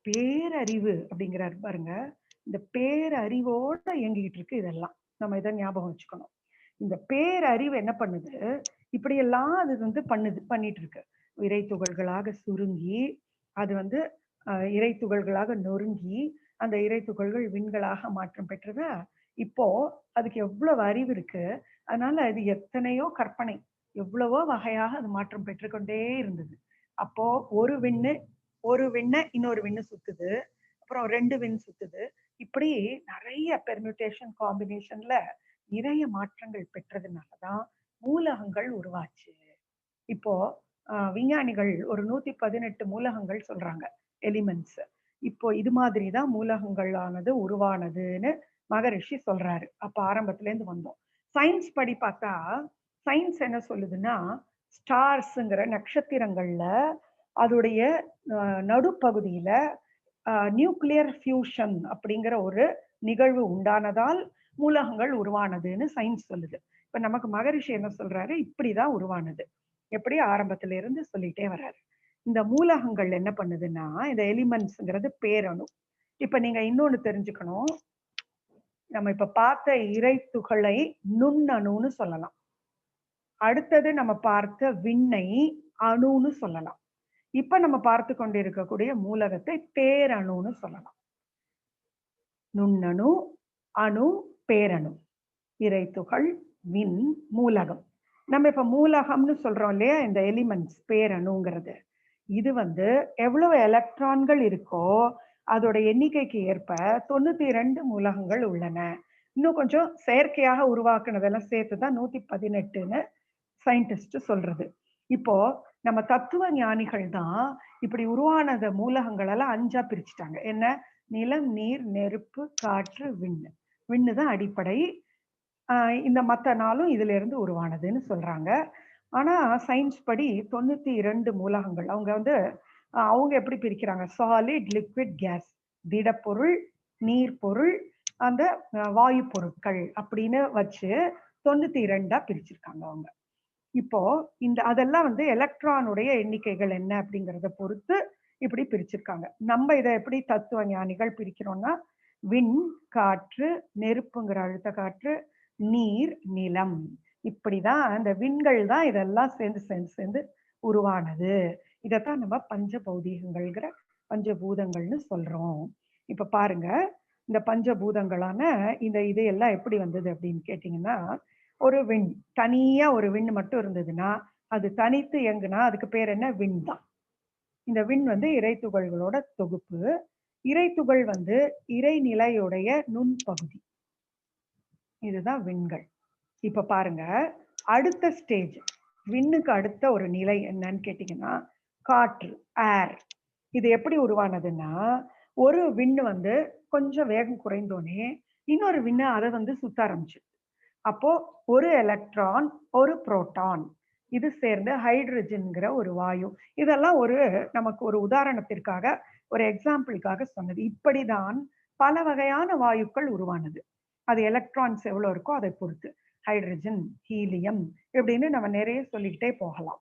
பேரறிவு அப்படிங்கிறாரு பாருங்க. இந்த பேரறிவோட இயங்கிட்டு இருக்கு இதெல்லாம், நம்ம இதை ஞாபகம் வச்சுக்கணும். இந்த பேரறிவு என்ன பண்ணுது, இப்படியெல்லாம் அது வந்து பண்ணிட்டு இருக்கு. இறை துகள்களாக சுருங்கி அது வந்து இறை துகள்களாக நொறுங்கி அந்த இறை துகள்கள் விண்களாக மாற்றம் பெற்றதா. இப்போ அதுக்கு எவ்வளவு அறிவு இருக்கு, அதனால அது எத்தனையோ கற்பனை, எவ்வளவோ வகையாக அது மாற்றம் பெற்றுக்கொண்டே இருந்தது. அப்போ ஒரு விண்ணை இன்னொரு விண்ணு சுத்துது, அப்புறம் 2 விண் சுத்துது, இப்படி நிறைய பெர்மியூட்டேஷன் காம்பினேஷன்ல நிறைய மாற்றங்கள் பெற்றதுனாலதான் மூலகங்கள் உருவாச்சு. இப்போ விஞ்ஞானிகள் ஒரு 118 மூலகங்கள் சொல்றாங்க, எலிமெண்ட்ஸ். இப்போ இது மாதிரிதான் மூலகங்களானது உருவானதுன்னு மகரிஷி சொல்றாரு. அப்ப ஆரம்பத்துல இருந்து வந்தோம். சயின்ஸ் படி பார்த்தா, சயின்ஸ் என்ன சொல்லுதுன்னா, ஸ்டார்ஸ்ங்கிற நட்சத்திரங்கள்ல அதோடைய நடுப்பகுதியில நியூக்ளியர் ஃபியூஷன் அப்படிங்கிற ஒரு நிகழ்வு உண்டானதால் மூலகங்கள் உருவானதுன்னு சயின்ஸ் சொல்லுது. இப்ப நமக்கு மகரிஷி என்ன சொல்றாரு, இப்படிதான் உருவானது, எப்படி ஆரம்பத்துல இருந்து சொல்லிட்டே வர்றாரு. இந்த மூலகங்கள் என்ன பண்ணுதுன்னா, இந்த எலிமெண்ட்ஸ்ங்கிறது பேரணு. இப்ப நீங்க இன்னொன்னு தெரிஞ்சுக்கணும், நம்ம இப்ப பார்த்த இறை துகளை நுண்ணணுன்னு சொல்லலாம். அடுத்தது நம்ம பார்த்த விண்ணை அணுன்னு சொல்லலாம். இப்ப நம்ம பார்த்து கொண்டிருக்கக்கூடிய மூலகத்தை பேரணுன்னு சொல்லலாம். நுண்ணணு, அணு, பேரணு, இறை துகள், விண், மூலகம். நம்ம இப்ப மூலகம்னு சொல்றோம் இல்லையா, இந்த எலிமெண்ட்ஸ் பேரணுங்கிறது, இது வந்து எவ்வளவு எலக்ட்ரான்கள் இருக்கோ அதோட எண்ணிக்கைக்கு ஏற்ப 92 மூலகங்கள் உள்ளன. இன்னும் கொஞ்சம் செயற்கையாக உருவாக்குனதெல்லாம் சேர்த்துதான் 118ன்னு சயின்டிஸ்ட் சொல்றது. இப்போ நம்ம தத்துவ ஞானிகள் தான் இப்படி உருவானத மூலகங்கள் எல்லாம் 5ஆ பிரிச்சுட்டாங்க. என்ன? நிலம், நீர், நெருப்பு, காற்று, விண்ணு. விண்ணு தான் அடிப்படை, இந்த மத்த நாளும் இதுல இருந்து உருவானதுன்னு சொல்றாங்க. ஆனா சயின்ஸ் படி 92 மூலகங்கள். அவங்க எப்படி பிரிக்கிறாங்க, சாலிட், லிக்விட், கேஸ், திடப்பொருள், நீர் பொருள், அந்த வாயு பொருட்கள் அப்படின்னு வச்சு 92ஆ பிரிச்சிருக்காங்க அவங்க. இப்போ அதெல்லாம் வந்து எலக்ட்ரானுடைய எண்ணிக்கைகள் என்ன அப்படிங்கிறத பொறுத்து இப்படி பிரிச்சிருக்காங்க. நம்ம இதை எப்படி தத்துவ ஞானிகள் பிரிக்கிறோம்னா, விண், காற்று, நெருப்புங்கிற அழுத்த காற்று, நீர், நிலம், இப்படிதான் இந்த விண்கள் தான் இதெல்லாம் சேர்ந்து உருவானது. இதைத்தான் நம்ம பஞ்சபௌதீகங்கள்ங்கிற பஞ்சபூதங்கள்னு சொல்றோம். இப்ப பாருங்க, இந்த பஞ்சபூதங்களான இது எல்லாம் எப்படி வந்தது அப்படின்னு கேட்டீங்கன்னா, ஒரு விண், தனியா ஒரு விண் மட்டும் இருந்ததுன்னா அது தனித்து இயங்குனா அதுக்கு பேர் என்ன? விண் தான். இந்த விண் வந்து இறை துகள்களோட தொகுப்பு. இறை துகள் வந்து இறைநிலையுடைய நுண்பகுதி, இதுதான் விண்கள். இப்ப பாருங்க, அடுத்த ஸ்டேஜ் விண்ணுக்கு அடுத்த ஒரு நிலை என்னன்னு கேட்டீங்கன்னா காற்று, ஏர். இது எப்படி உருவானதுன்னா, ஒரு விண்ணு வந்து கொஞ்சம் வேகம் குறைந்தோனே இன்னொரு விண்ணு அதை வந்து சுத்த ஆரம்பிச்சு. அப்போ ஒரு எலக்ட்ரான், ஒரு புரோட்டான் இது சேர்ந்து ஹைட்ரஜன்ங்கிற ஒரு வாயு. இதெல்லாம் நமக்கு ஒரு உதாரணத்திற்காக, ஒரு எக்ஸாம்பிளுக்காக சொன்னது. இப்படிதான் பல வகையான வாயுக்கள் உருவானது. அது எலக்ட்ரான்ஸ் எவ்வளவு இருக்கோ அதை பொறுத்து. ஹைட்ரஜன், ஹீலியம் இப்படின்னு நம்ம நிறைய சொல்லிக்கிட்டே போகலாம்.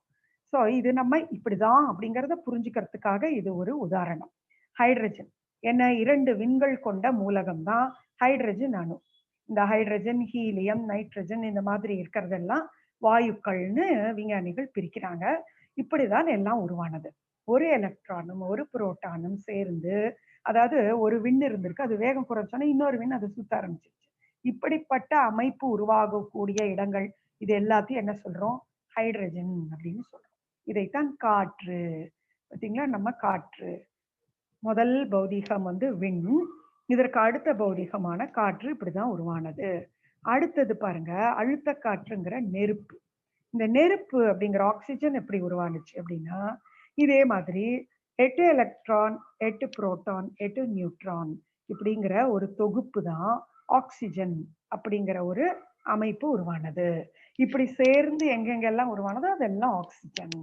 ஸோ இது நம்ம இப்படிதான் அப்படிங்கிறத புரிஞ்சுக்கிறதுக்காக இது ஒரு உதாரணம். ஹைட்ரஜன் என்ன, 2 விண்கள் கொண்ட மூலகம் தான் ஹைட்ரஜன் அணு. இந்த ஹைட்ரஜன், ஹீலியம், நைட்ரஜன் இந்த மாதிரி இருக்கிறதெல்லாம் வாயுக்கள்னு விஞ்ஞானிகள் பிரிக்கிறாங்க. இப்படிதான் எல்லாம் உருவானது. ஒரு எலக்ட்ரானும் ஒரு புரோட்டானும் சேர்ந்து, அதாவது ஒரு விண் இருந்திருக்கு, அது வேகம் குறைச்சோன்னா இன்னொரு விண் அதை சுத்த ஆரம்பிச்சிருச்சு. இப்படிப்பட்ட அமைப்பு உருவாகக்கூடிய இடங்கள் இது எல்லாத்தையும் என்ன சொல்றோம், ஹைட்ரஜன் அப்படின்னு சொல்றோம். இதைத்தான் காற்று. பார்த்தீங்களா, நம்ம காற்று முதல் பௌதீகம் வந்து விண், இதற்கு அடுத்த பௌதீகமான காற்று இப்படிதான் உருவானது. அடுத்தது பாருங்க, அழுத்த காற்றுங்கிற நெருப்பு. இந்த நெருப்பு அப்படிங்கிற ஆக்சிஜன் எப்படி உருவானுச்சு அப்படின்னா, இதே மாதிரி 8 எலக்ட்ரான், 8 புரோட்டான், 8 நியூட்ரான் இப்படிங்கிற ஒரு தொகுப்பு தான் ஆக்சிஜன் அப்படிங்கிற ஒரு அமைப்பு உருவானது. இப்படி சேர்ந்து எங்கெங்கெல்லாம் உருவானதோ அதெல்லாம் ஆக்சிஜன்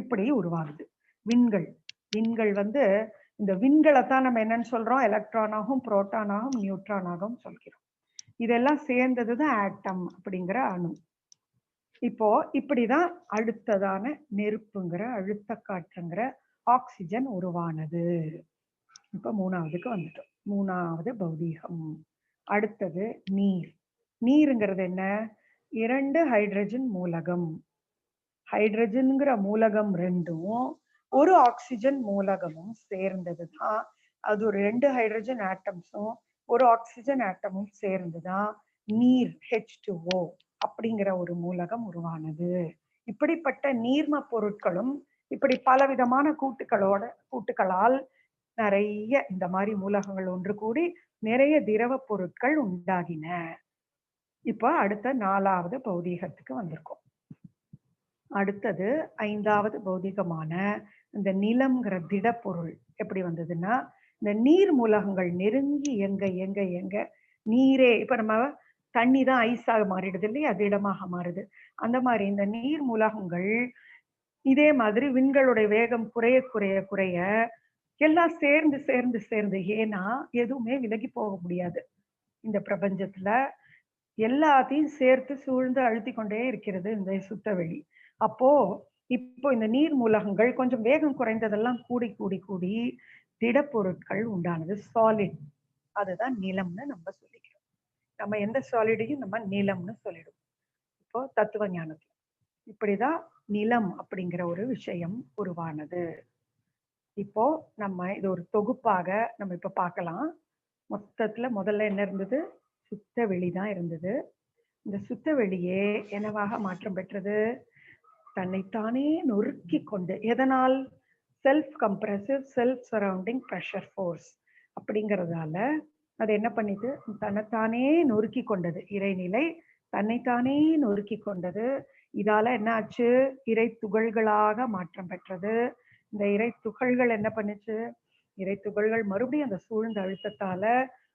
இப்படி உருவாகுது. விண்கள் விண்கள் வந்து இந்த விண்களை தான் நம்ம என்னன்னு சொல்றோம், எலக்ட்ரானாகவும் புரோட்டானாகவும் நியூட்ரானாகவும் சொல்கிறோம். இதெல்லாம் சேர்ந்ததுதான் ஆட்டம் அப்படிங்கிற அணு. இப்போ இப்படிதான் அடுத்ததான நெருப்புங்கிற அழுத்த காற்றுங்கிற ஆக்சிஜன் உருவானது. இப்ப 3வதுக்கு வந்துட்டோம். 3வது பௌதீகம். அடுத்தது நீர். நீருங்கிறது என்ன, 2 ஹைட்ரஜன் மூலகம். ஹைட்ரஜன்ங்கிற மூலகம் 2ம் ஒரு ஆக்சிஜன் மூலகமும் சேர்ந்ததுதான், அது ஒரு 2 ஹைட்ரஜன் ஆட்டம்ஸும் ஒரு ஆக்சிஜன் ஆட்டமும் சேர்ந்துதான் நீர், H2O அப்படிங்கிற ஒரு மூலகம் உருவானது. இப்படிப்பட்ட நீர்ம பொருட்களும் இப்படி பலவிதமான கூட்டுக்களால் நிறைய இந்த மாதிரி மூலகங்கள் ஒன்று கூடி நிறைய திரவ பொருட்கள் உண்டாகின. இப்ப அடுத்த 4வது பௌதீகத்துக்கு வந்திருக்கோம். அடுத்தது 5வது பௌதீகமான இந்த நிலம்ங்கிற திடப்பொருள் எப்படி வந்ததுன்னா, இந்த நீர் மூலகங்கள் நெருங்கி எங்க நீரே, இப்ப நம்ம தண்ணி தான் ஐஸாக மாறிடுது இல்லையா, திடமாக மாறுது. அந்த மாதிரி இந்த நீர் மூலகங்கள் இதே மாதிரி விண்களுடைய வேகம் குறைய குறைய குறைய எல்லாம் சேர்ந்து சேர்ந்து சேர்ந்து, ஏன்னா எதுவுமே விலகி போக முடியாது இந்த பிரபஞ்சத்துல, எல்லாத்தையும் சேர்த்து சூழ்ந்து அழுத்தி கொண்டே இருக்கிறது இந்த சுத்தவெளி. அப்போ இப்போ இந்த நீர் மூலகங்கள் கொஞ்சம் வேகம் குறைந்ததெல்லாம் கூடி கூடி கூடி திடப்பொருட்கள் உண்டானது, சாலிட். அதுதான் நிலம்னு நம்ம சொல்லிக்கிறோம். நம்ம எந்த சாலிடையும் நம்ம நிலம்னு சொல்லிடுவோம் இப்போ தத்துவ ஞானத்துல. இப்படிதான் நிலம் அப்படிங்கிற ஒரு விஷயம் உருவானது. இப்போ நம்ம இது ஒரு தொகுப்பாக நம்ம இப்ப பார்க்கலாம். மொத்தத்துல முதல்ல என்ன இருந்தது, சுத்த வெளிதான் இருந்தது. இந்த சுத்த வெளியே என்னவாக மாற்றம் பெற்றது, தன்னைத்தானே நொறுக்கி கொண்டு, எதனால், self compressive self surrounding pressure force அப்படிங்கிறதால அது என்ன பண்ணிது, தன்னைத்தானே நொறுக்கி கொண்டது. இறைநிலை தன்னைத்தானே நொறுக்கி கொண்டது. இதால என்ன ஆச்சு, இறை துகள்களாக மாற்றம் பெற்றது. இந்த இறை துகள்கள் என்ன பண்ணுச்சு, இறை துகள்கள் மறுபடியும் அந்த சூழ்ந்த அழுத்தத்தால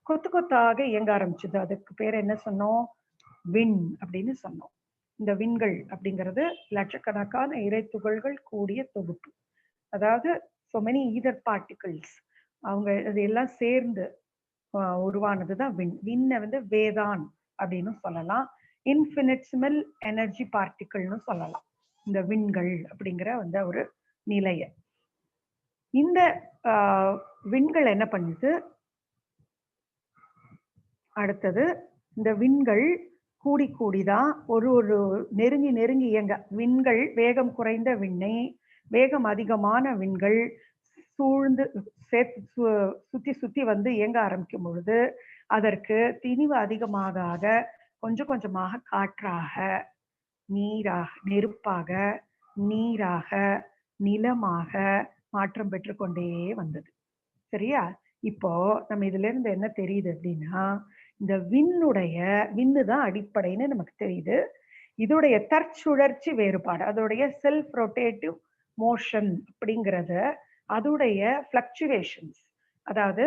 கொத்து கொத்தாக இயங்க ஆரம்பிச்சது. அதுக்கு பேர் என்ன சொன்னோம், விண் அப்படின்னு சொன்னோம். இந்த விண்கள் அப்படிங்கிறது லட்சக்கணக்கான இறை துகள்கள் கூடிய தொகுப்பு. அதாவது so many ether particles, அவங்க இதெல்லாம் சேர்ந்து உருவானதுதான் விண். விண்ணை வந்து வேதான் அப்படின்னு சொல்லலாம், இன்ஃபினிட்சிமல் எனர்ஜி பார்ட்டிகள்னு சொல்லலாம் இந்த விண்கள் அப்படிங்கிற வந்து ஒரு நிலைய. இந்த விண்கள் என்ன பண்ணுது, அடுத்தது இந்த விண்கள் கூடி கூடிதான் ஒரு ஒரு நெருங்கி நெருங்கி இயங்க, விண்கள் வேகம் குறைந்த விண்ணை வேகம் அதிகமான விண்கள் சூழ்ந்து சுத்தி சுத்தி வந்து இயங்க ஆரம்பிக்கும் பொழுது அதற்கு திணிவு அதிகமாக கொஞ்சம் கொஞ்சமாக காற்றாக, நீராக, நெருப்பாக, நீராக, நிலமாக மாற்றம் பெற்றுக்கொண்டே வந்தது. சரியா, இப்போ நம்ம இதுல இருந்து என்ன தெரியுது அப்படின்னா, இந்த விண்ணுதான் அடிப்படைன்னு நமக்கு தெரியுது. இதோடைய தற்சுழற்சி வேறுபாடு, அதோடைய செல்ஃப் ரொட்டேட்டிவ் மோஷன் அப்படிங்கிறத, அதோடைய ஃபிளக்சுவேஷன்ஸ், அதாவது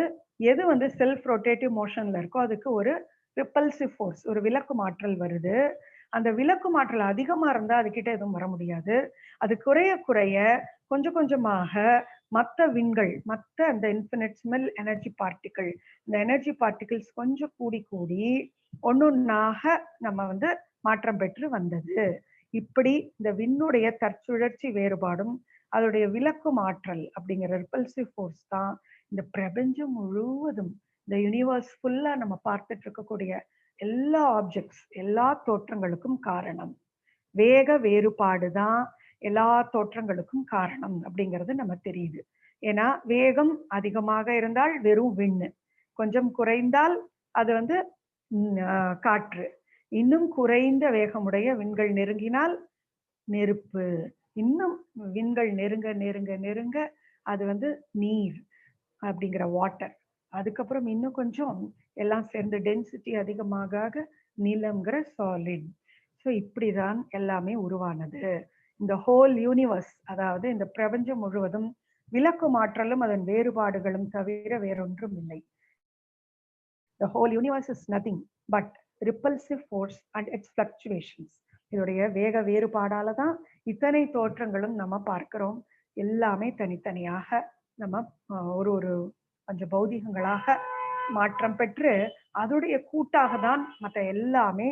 எது வந்து செல்ஃப் ரொட்டேட்டிவ் மோஷன்ல இருக்கோ அதுக்கு ஒரு ரிப்பல்சிவ் ஃபோர்ஸ், ஒரு விலக்கு மாற்றல் வருது. அந்த விலக்கு மாற்றல் அதிகமா இருந்தா அதுகிட்ட எதுவும் வர முடியாது. அது குறைய குறைய கொஞ்சம் கொஞ்சமாக மற்ற விண்கள், மற்ற அந்த இன்ஃபினிட்சிமல் எனர்ஜி பார்ட்டிகிள், இந்த எனர்ஜி பார்ட்டிகிள்ஸ் கொஞ்சம் கூடி கூடி ஒன்னொன்னாக நம்ம வந்து மாற்றம் பெற்று வந்தது. இப்படி இந்த விண்ணுடைய தற்சுழற்சி வேறுபாடும் அதோடைய விலக்கு மாற்றல் அப்படிங்கிற ரிப்பல்சிவ் ஃபோர்ஸ் தான் இந்த பிரபஞ்சம் முழுவதும், இந்த யூனிவர்ஸ் ஃபுல்லா நம்ம பார்த்துட்டு இருக்கக்கூடிய எல்லா ஆப்ஜெக்ட்ஸ், எல்லா தோற்றங்களுக்கும் காரணம். வேக வேறுபாடு தான் எல்லா தோற்றங்களுக்கும் காரணம் அப்படிங்கிறது நம்ம தெரியுது. ஏன்னா வேகம் அதிகமாக இருந்தால் வெறும் விண்ணு, கொஞ்சம் குறைந்தால் அது வந்து காற்று, இன்னும் குறைந்த வேகமுடைய விண்கள் நெருங்கினால் நெருப்பு, இன்னும் விண்கள் நெருங்க நெருங்க நெருங்க அது வந்து நீர் அப்படிங்கிற வாட்டர், அதுக்கப்புறம் இன்னும் கொஞ்சம் எல்லாம் சேர்ந்து டென்சிட்டி அதிகமாக நிலம்ங்கிற சாலிட். ஸோ இப்படிதான் எல்லாமே உருவானது. இந்த ஹோல் யூனிவர்ஸ், அதாவது இந்த பிரபஞ்சம் முழுவதும் விலக்கு மாற்றலும் அதன் வேறுபாடுகளும் தவிர வேறொன்றும் இல்லை. The whole universe is nothing but repulsive force and its fluctuations. இதோடைய வேக வேறுபாடால தான் இத்தனை தோற்றங்களும் நம்ம பார்க்கிறோம். எல்லாமே தனித்தனியாக நம்ம ஒரு ஒரு பஞ்ச பௌதிகங்களாக மாற்றம் பெற்று அதோடைய கூட்டாக தான் மற்ற எல்லாமே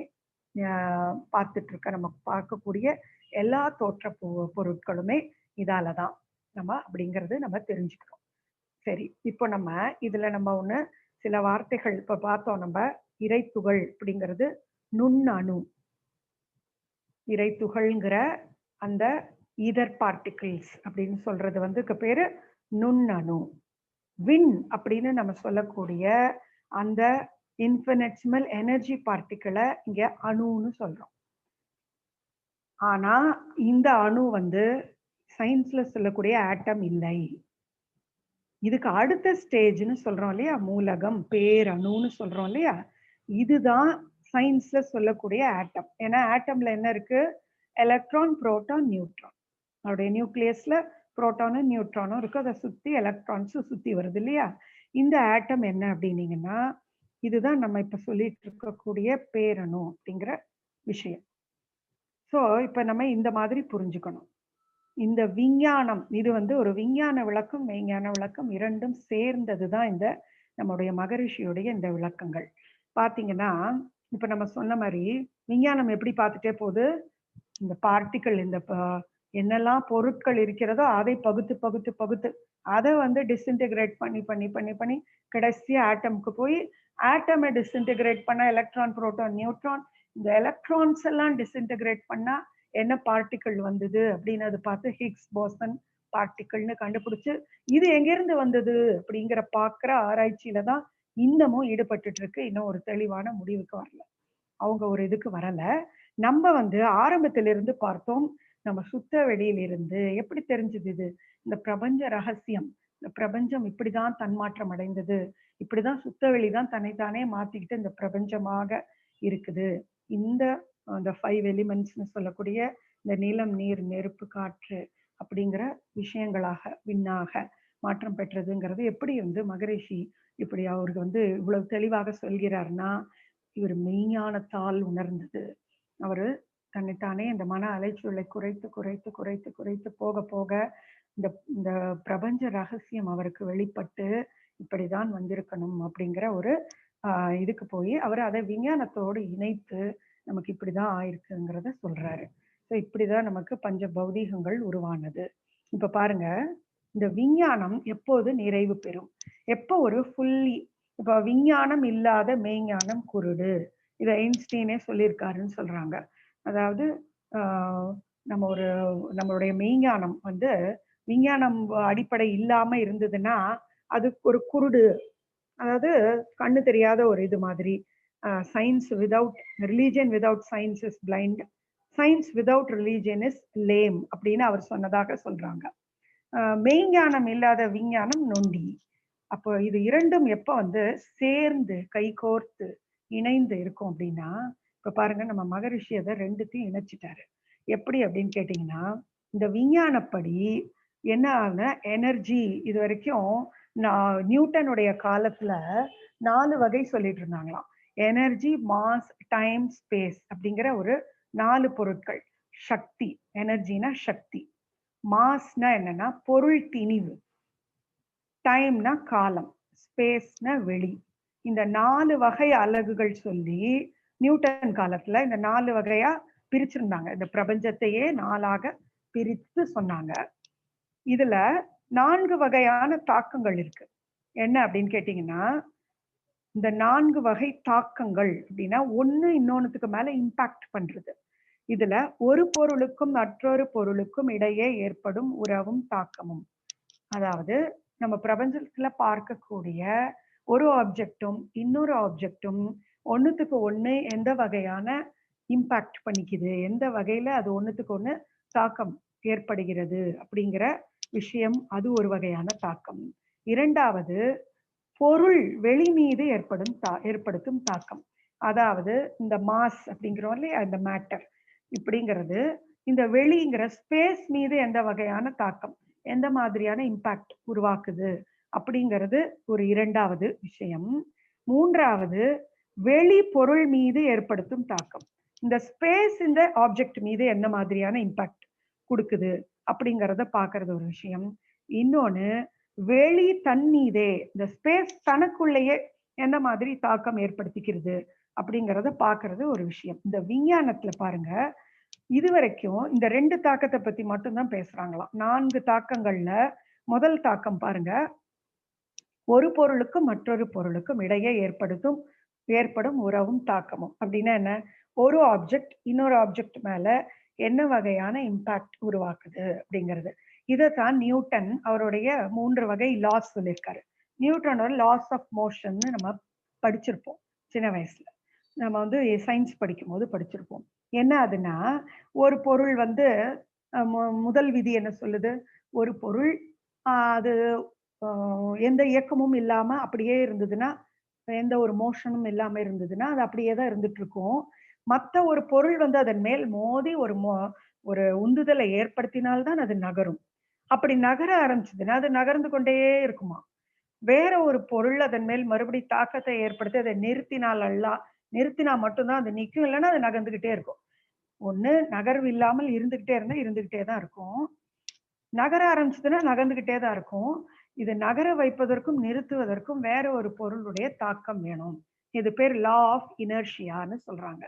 பார்த்துட்டு இருக்க, நம்ம பார்க்கக்கூடிய எல்லா தோற்ற பொருட்களுமே இதால தான் நம்ம அப்படிங்கிறது நம்ம தெரிஞ்சுக்கிறோம். சரி, இப்போ நம்ம இதுல நம்ம ஒண்ணு சில வார்த்தைகள் இப்ப பார்த்தோம். நம்ம இறைத்துகள் அப்படிங்கிறது நுண்ணணு, இறைத்துகள்ங்கிற அந்த ஈதர் பார்ட்டிகிள்ஸ் அப்படின்னு சொல்றது வந்து பேரு நுண்ணணு. வின் அப்படின்னு நம்ம சொல்லக்கூடிய அந்த இன்ஃபினிட்சிமல் எனர்ஜி பார்ட்டிகிளை இங்க அணுன்னு சொல்றோம். ஆனா இந்த அணு வந்து சயின்ஸ்ல சொல்லக்கூடிய ஆட்டம் இல்லை. இதுக்கு அடுத்த ஸ்டேஜ்னு சொல்றோம் இல்லையா, மூலகம், பேரணுன்னு சொல்றோம் இல்லையா, இதுதான் சயின்ஸ்ல சொல்லக்கூடிய ஆட்டம். ஏன்னா ஆட்டம்ல என்ன இருக்கு, எலக்ட்ரான், புரோட்டான், நியூட்ரான். அதோடைய நியூக்ளியஸ்ல புரோட்டானும் நியூட்ரானும் இருக்கு, அதை சுத்தி எலக்ட்ரான்ஸும் சுத்தி வருது இல்லையா. இந்த ஆட்டம் என்ன அப்படின்னீங்கன்னா இதுதான் நம்ம இப்ப சொல்லிட்டு இருக்கக்கூடிய பேரணு அப்படிங்கிற விஷயம். ஸோ இப்ப நம்ம இந்த மாதிரி புரிஞ்சுக்கணும். இந்த விஞ்ஞானம், இது வந்து ஒரு விஞ்ஞான விளக்கம், மெய்ஞான விளக்கம் இரண்டும் சேர்ந்தது தான் இந்த நம்முடைய மகரிஷியுடைய இந்த விளக்கங்கள். பாத்தீங்கன்னா இப்ப நம்ம சொன்ன மாதிரி விஞ்ஞானம் எப்படி பார்த்துட்டே போகுது, இந்த பார்ட்டிகள், இந்த என்னெல்லாம் பொருட்கள் இருக்கிறதோ அதை பகுத்து பகுத்து பகுத்து அதை வந்து டிஸ்இன்டெகிரேட் பண்ணி பண்ணி பண்ணி பண்ணி கடைசியா ஆட்டம்க்கு போய் ஆட்டமை டிஸ்இன்டெகிரேட் பண்ண எலக்ட்ரான், புரோட்டான், நியூட்ரான், இந்த எலக்ட்ரான்ஸ் எல்லாம் டிஸ்இன்டெகிரேட் பண்ணா என்ன பார்ட்டிகள் வந்தது அப்படின்னு அதை பார்த்து ஹிக்ஸ் போசன் பார்ட்டிகள்னு கண்டுபிடிச்சு இது எங்கிருந்து வந்தது அப்படிங்கிற பார்க்குற ஆராய்ச்சியில தான் இன்னமும் ஈடுபட்டு இருக்கு. இன்னும் ஒரு தெளிவான முடிவுக்கு வரல, அவங்க ஒரு இதுக்கு வரல. நம்ம வந்து ஆரம்பத்திலிருந்து பார்த்தோம், நம்ம சுத்த வெளியிலிருந்து எப்படி தெரிஞ்சது இது, இந்த பிரபஞ்ச ரகசியம், இந்த பிரபஞ்சம் இப்படிதான் தன்மாற்றம் அடைந்தது, இப்படிதான் சுத்த வெளிதான் தன்னைத்தானே மாத்திக்கிட்டு இந்த பிரபஞ்சமாக இருக்குது. இந்த 5 எலிமெண்ட்ஸ்னு சொல்லக்கூடிய இந்த நிலம், நீர், நெருப்பு, காற்று அப்படிங்கிற விஷயங்களாக விண்ணாக மாற்றம் பெற்றதுங்கிறது எப்படி வந்து மகரிஷி இப்படி அவருக்கு வந்து இவ்வளவு தெளிவாக சொல்கிறார்னா, இவர் மெய்ஞானத்தால் உணர்ந்தது. அவரு தன்னைத்தானே இந்த மன அலைச்சலை குறைத்து குறைத்து குறைத்து குறைத்து போக போக இந்த பிரபஞ்ச ரகசியம் அவருக்கு வெளிப்பட்டு இப்படிதான் வந்திருக்கணும் அப்படிங்கிற ஒரு இதுக்கு போய் அவர் அதை விஞ்ஞானத்தோடு இணைத்து நமக்கு இப்படிதான் ஆயிருக்குங்கிறத சொல்றாரு. ஸோ இப்படிதான் நமக்கு பஞ்ச பௌதீகங்கள் உருவானது. இப்ப பாருங்க, இந்த விஞ்ஞானம் எப்போது நிறைவு பெறும், எப்போ ஒரு ஃபுல்லி, இப்ப விஞ்ஞானம் இல்லாத மெய்ஞானம் குருடு, இதை ஐன்ஸ்டீனே சொல்லியிருக்காருன்னு சொல்றாங்க. அதாவது நம்மளுடைய மெய்ஞானம் வந்து விஞ்ஞானம் அடிப்படை இல்லாம இருந்ததுன்னா அது ஒரு குருடு, அதாவது கண்ணு தெரியாத ஒரு இது மாதிரி. Science without religion, without science is blind, science without religion is லேம் அப்படின்னு அவர் சொன்னதாக சொல்றாங்க. மெய்ஞானம் இல்லாத விஞ்ஞானம் நொண்டி. அப்போ இது இரண்டும் எப்போ வந்து சேர்ந்து கைகோர்த்து இணைந்து இருக்கும் அப்படின்னா, இப்ப பாருங்க, நம்ம மகரிஷி அதை ரெண்டுத்தையும் இணைச்சிட்டாரு. எப்படி அப்படின்னு கேட்டீங்கன்னா, இந்த விஞ்ஞானப்படி என்ன ஆகுனா, எனர்ஜி இது வரைக்கும் நியூட்டனுடைய காலத்துல 4 வகை சொல்லிட்டு இருந்தாங்களாம். எனர்ஜி, மாஸ், டைம், ஸ்பேஸ் அப்படிங்கிற ஒரு 4 பொருட்கள். சக்தி, எனர்ஜினா சக்தி. மாஸ்னா என்னன்னா பொருள் திணிவு. டைம்னா காலம். ஸ்பேஸ்னா வெளி. இந்த 4 வகை அலகுகள் சொல்லி நியூட்டன் காலத்துல இந்த 4 வகையா பிரிச்சிருந்தாங்க. இந்த பிரபஞ்சத்தையே 4ஆக பிரித்து சொன்னாங்க. இதுல 4 வகையான தாக்கங்கள் இருக்கு. என்ன அப்படின்னு கேட்டீங்கன்னா, இந்த 4 வகை தாக்கங்கள் அப்படின்னா, ஒண்ணு இன்னொன்னுக்கு மேல இம்பாக்ட் பண்றது. இதுல ஒரு பொருளுக்கும் மற்றொரு பொருளுக்கும் இடையே ஏற்படும் உறவும் தாக்கமும். அதாவது நம்ம பிரபஞ்சத்துல பார்க்கக்கூடிய ஒரு ஆப்ஜெக்டும் இன்னொரு ஆப்ஜெக்டும் ஒண்ணுத்துக்கு ஒண்ணு எந்த வகையான இம்பாக்ட் பண்ணிக்குது, எந்த வகையில அது ஒண்ணுத்துக்கு ஒண்ணு தாக்கம் ஏற்படுகிறது அப்படிங்கிற விஷயம், அது ஒரு வகையான தாக்கம். இரண்டாவது, பொருள் வெளி மீது ஏற்படுத்தும் தாக்கம். அதாவது இந்த மாஸ் அப்படிங்கிறோம் இல்லையா, இந்த மேட்டர் இப்படிங்கிறது இந்த வெளிங்கிற ஸ்பேஸ் மீது எந்த வகையான தாக்கம், எந்த மாதிரியான இம்பாக்ட் உருவாக்குது அப்படிங்கிறது ஒரு இரண்டாவது விஷயம். மூன்றாவது, வெளி பொருள் மீது ஏற்படுத்தும் தாக்கம். இந்த ஸ்பேஸ் இந்த ஆப்ஜெக்ட் மீது என்ன மாதிரியான இம்பாக்ட் கொடுக்குது அப்படிங்கிறத பாக்குறது ஒரு விஷயம். இன்னொன்னு, வெளி தன் மீதே, இந்த ஸ்பேஸ் தனக்குள்ளேயே எந்த மாதிரி தாக்கம் ஏற்படுத்திக்கிறது அப்படிங்கிறத பாக்குறது ஒரு விஷயம். இந்த விஞ்ஞானத்துல பாருங்க, இதுவரைக்கும் இந்த 2 தாக்கத்தை பத்தி மட்டும்தான் பேசுறாங்களாம். 4 தாக்கங்கள்ல முதல் தாக்கம் பாருங்க, ஒரு பொருளுக்கும் மற்றொரு பொருளுக்கும் இடையே ஏற்படும் உறவும் தாக்கமும். அப்படின்னா என்ன, ஒரு ஆப்ஜெக்ட் இன்னொரு ஆப்ஜெக்ட் மேல என்ன வகையான இம்பாக்ட் உருவாக்குது அப்படிங்கிறது. இதைத்தான் நியூட்டன் அவருடைய 3 வகை லாஸ் சொல்லியிருக்காரு. நியூட்டனோட லாஸ் ஆஃப் மோஷன் நம்ம படிச்சிருப்போம் சின்ன வயசுல. நம்ம வந்து சயின்ஸ் படிக்கும் போது படிச்சிருப்போம். என்ன அதுன்னா, ஒரு பொருள் வந்து முதல் விதி என்ன சொல்லுது, ஒரு பொருள் அது எந்த இயக்கமும் இல்லாம அப்படியே இருந்ததுன்னா, எந்த ஒரு மோஷனும் இல்லாம இருந்ததுன்னா அது அப்படியே தான் இருந்துட்டு இருக்கும். மத்த ஒரு பொருள் வந்து அதன் மேல் மோதி ஒரு உந்துதலை ஏற்படுத்தினால்தான் அது நகரும். அப்படி நகர ஆரம்பிச்சதுன்னா அது நகர்ந்து கொண்டே இருக்குமா. வேற ஒரு பொருள் அதன் மேல் மறுபடி தாக்கத்தை ஏற்படுத்தி அதை நிறுத்தினா மட்டும்தான் அது நிற்கும், இல்லைன்னா அது நகர்ந்துகிட்டே இருக்கும். ஒண்ணு நகர்வு இல்லாமல் இருந்துகிட்டே தான் இருக்கும். நகர ஆரம்பிச்சதுன்னா நகர்ந்துகிட்டே தான் இருக்கும். இது நகர வைப்பதற்கும் நிறுத்துவதற்கும் வேற ஒரு பொருளுடைய தாக்கம் வேணும். இது பேர் லா ஆஃப் இனர்ஷியான்னு சொல்றாங்க.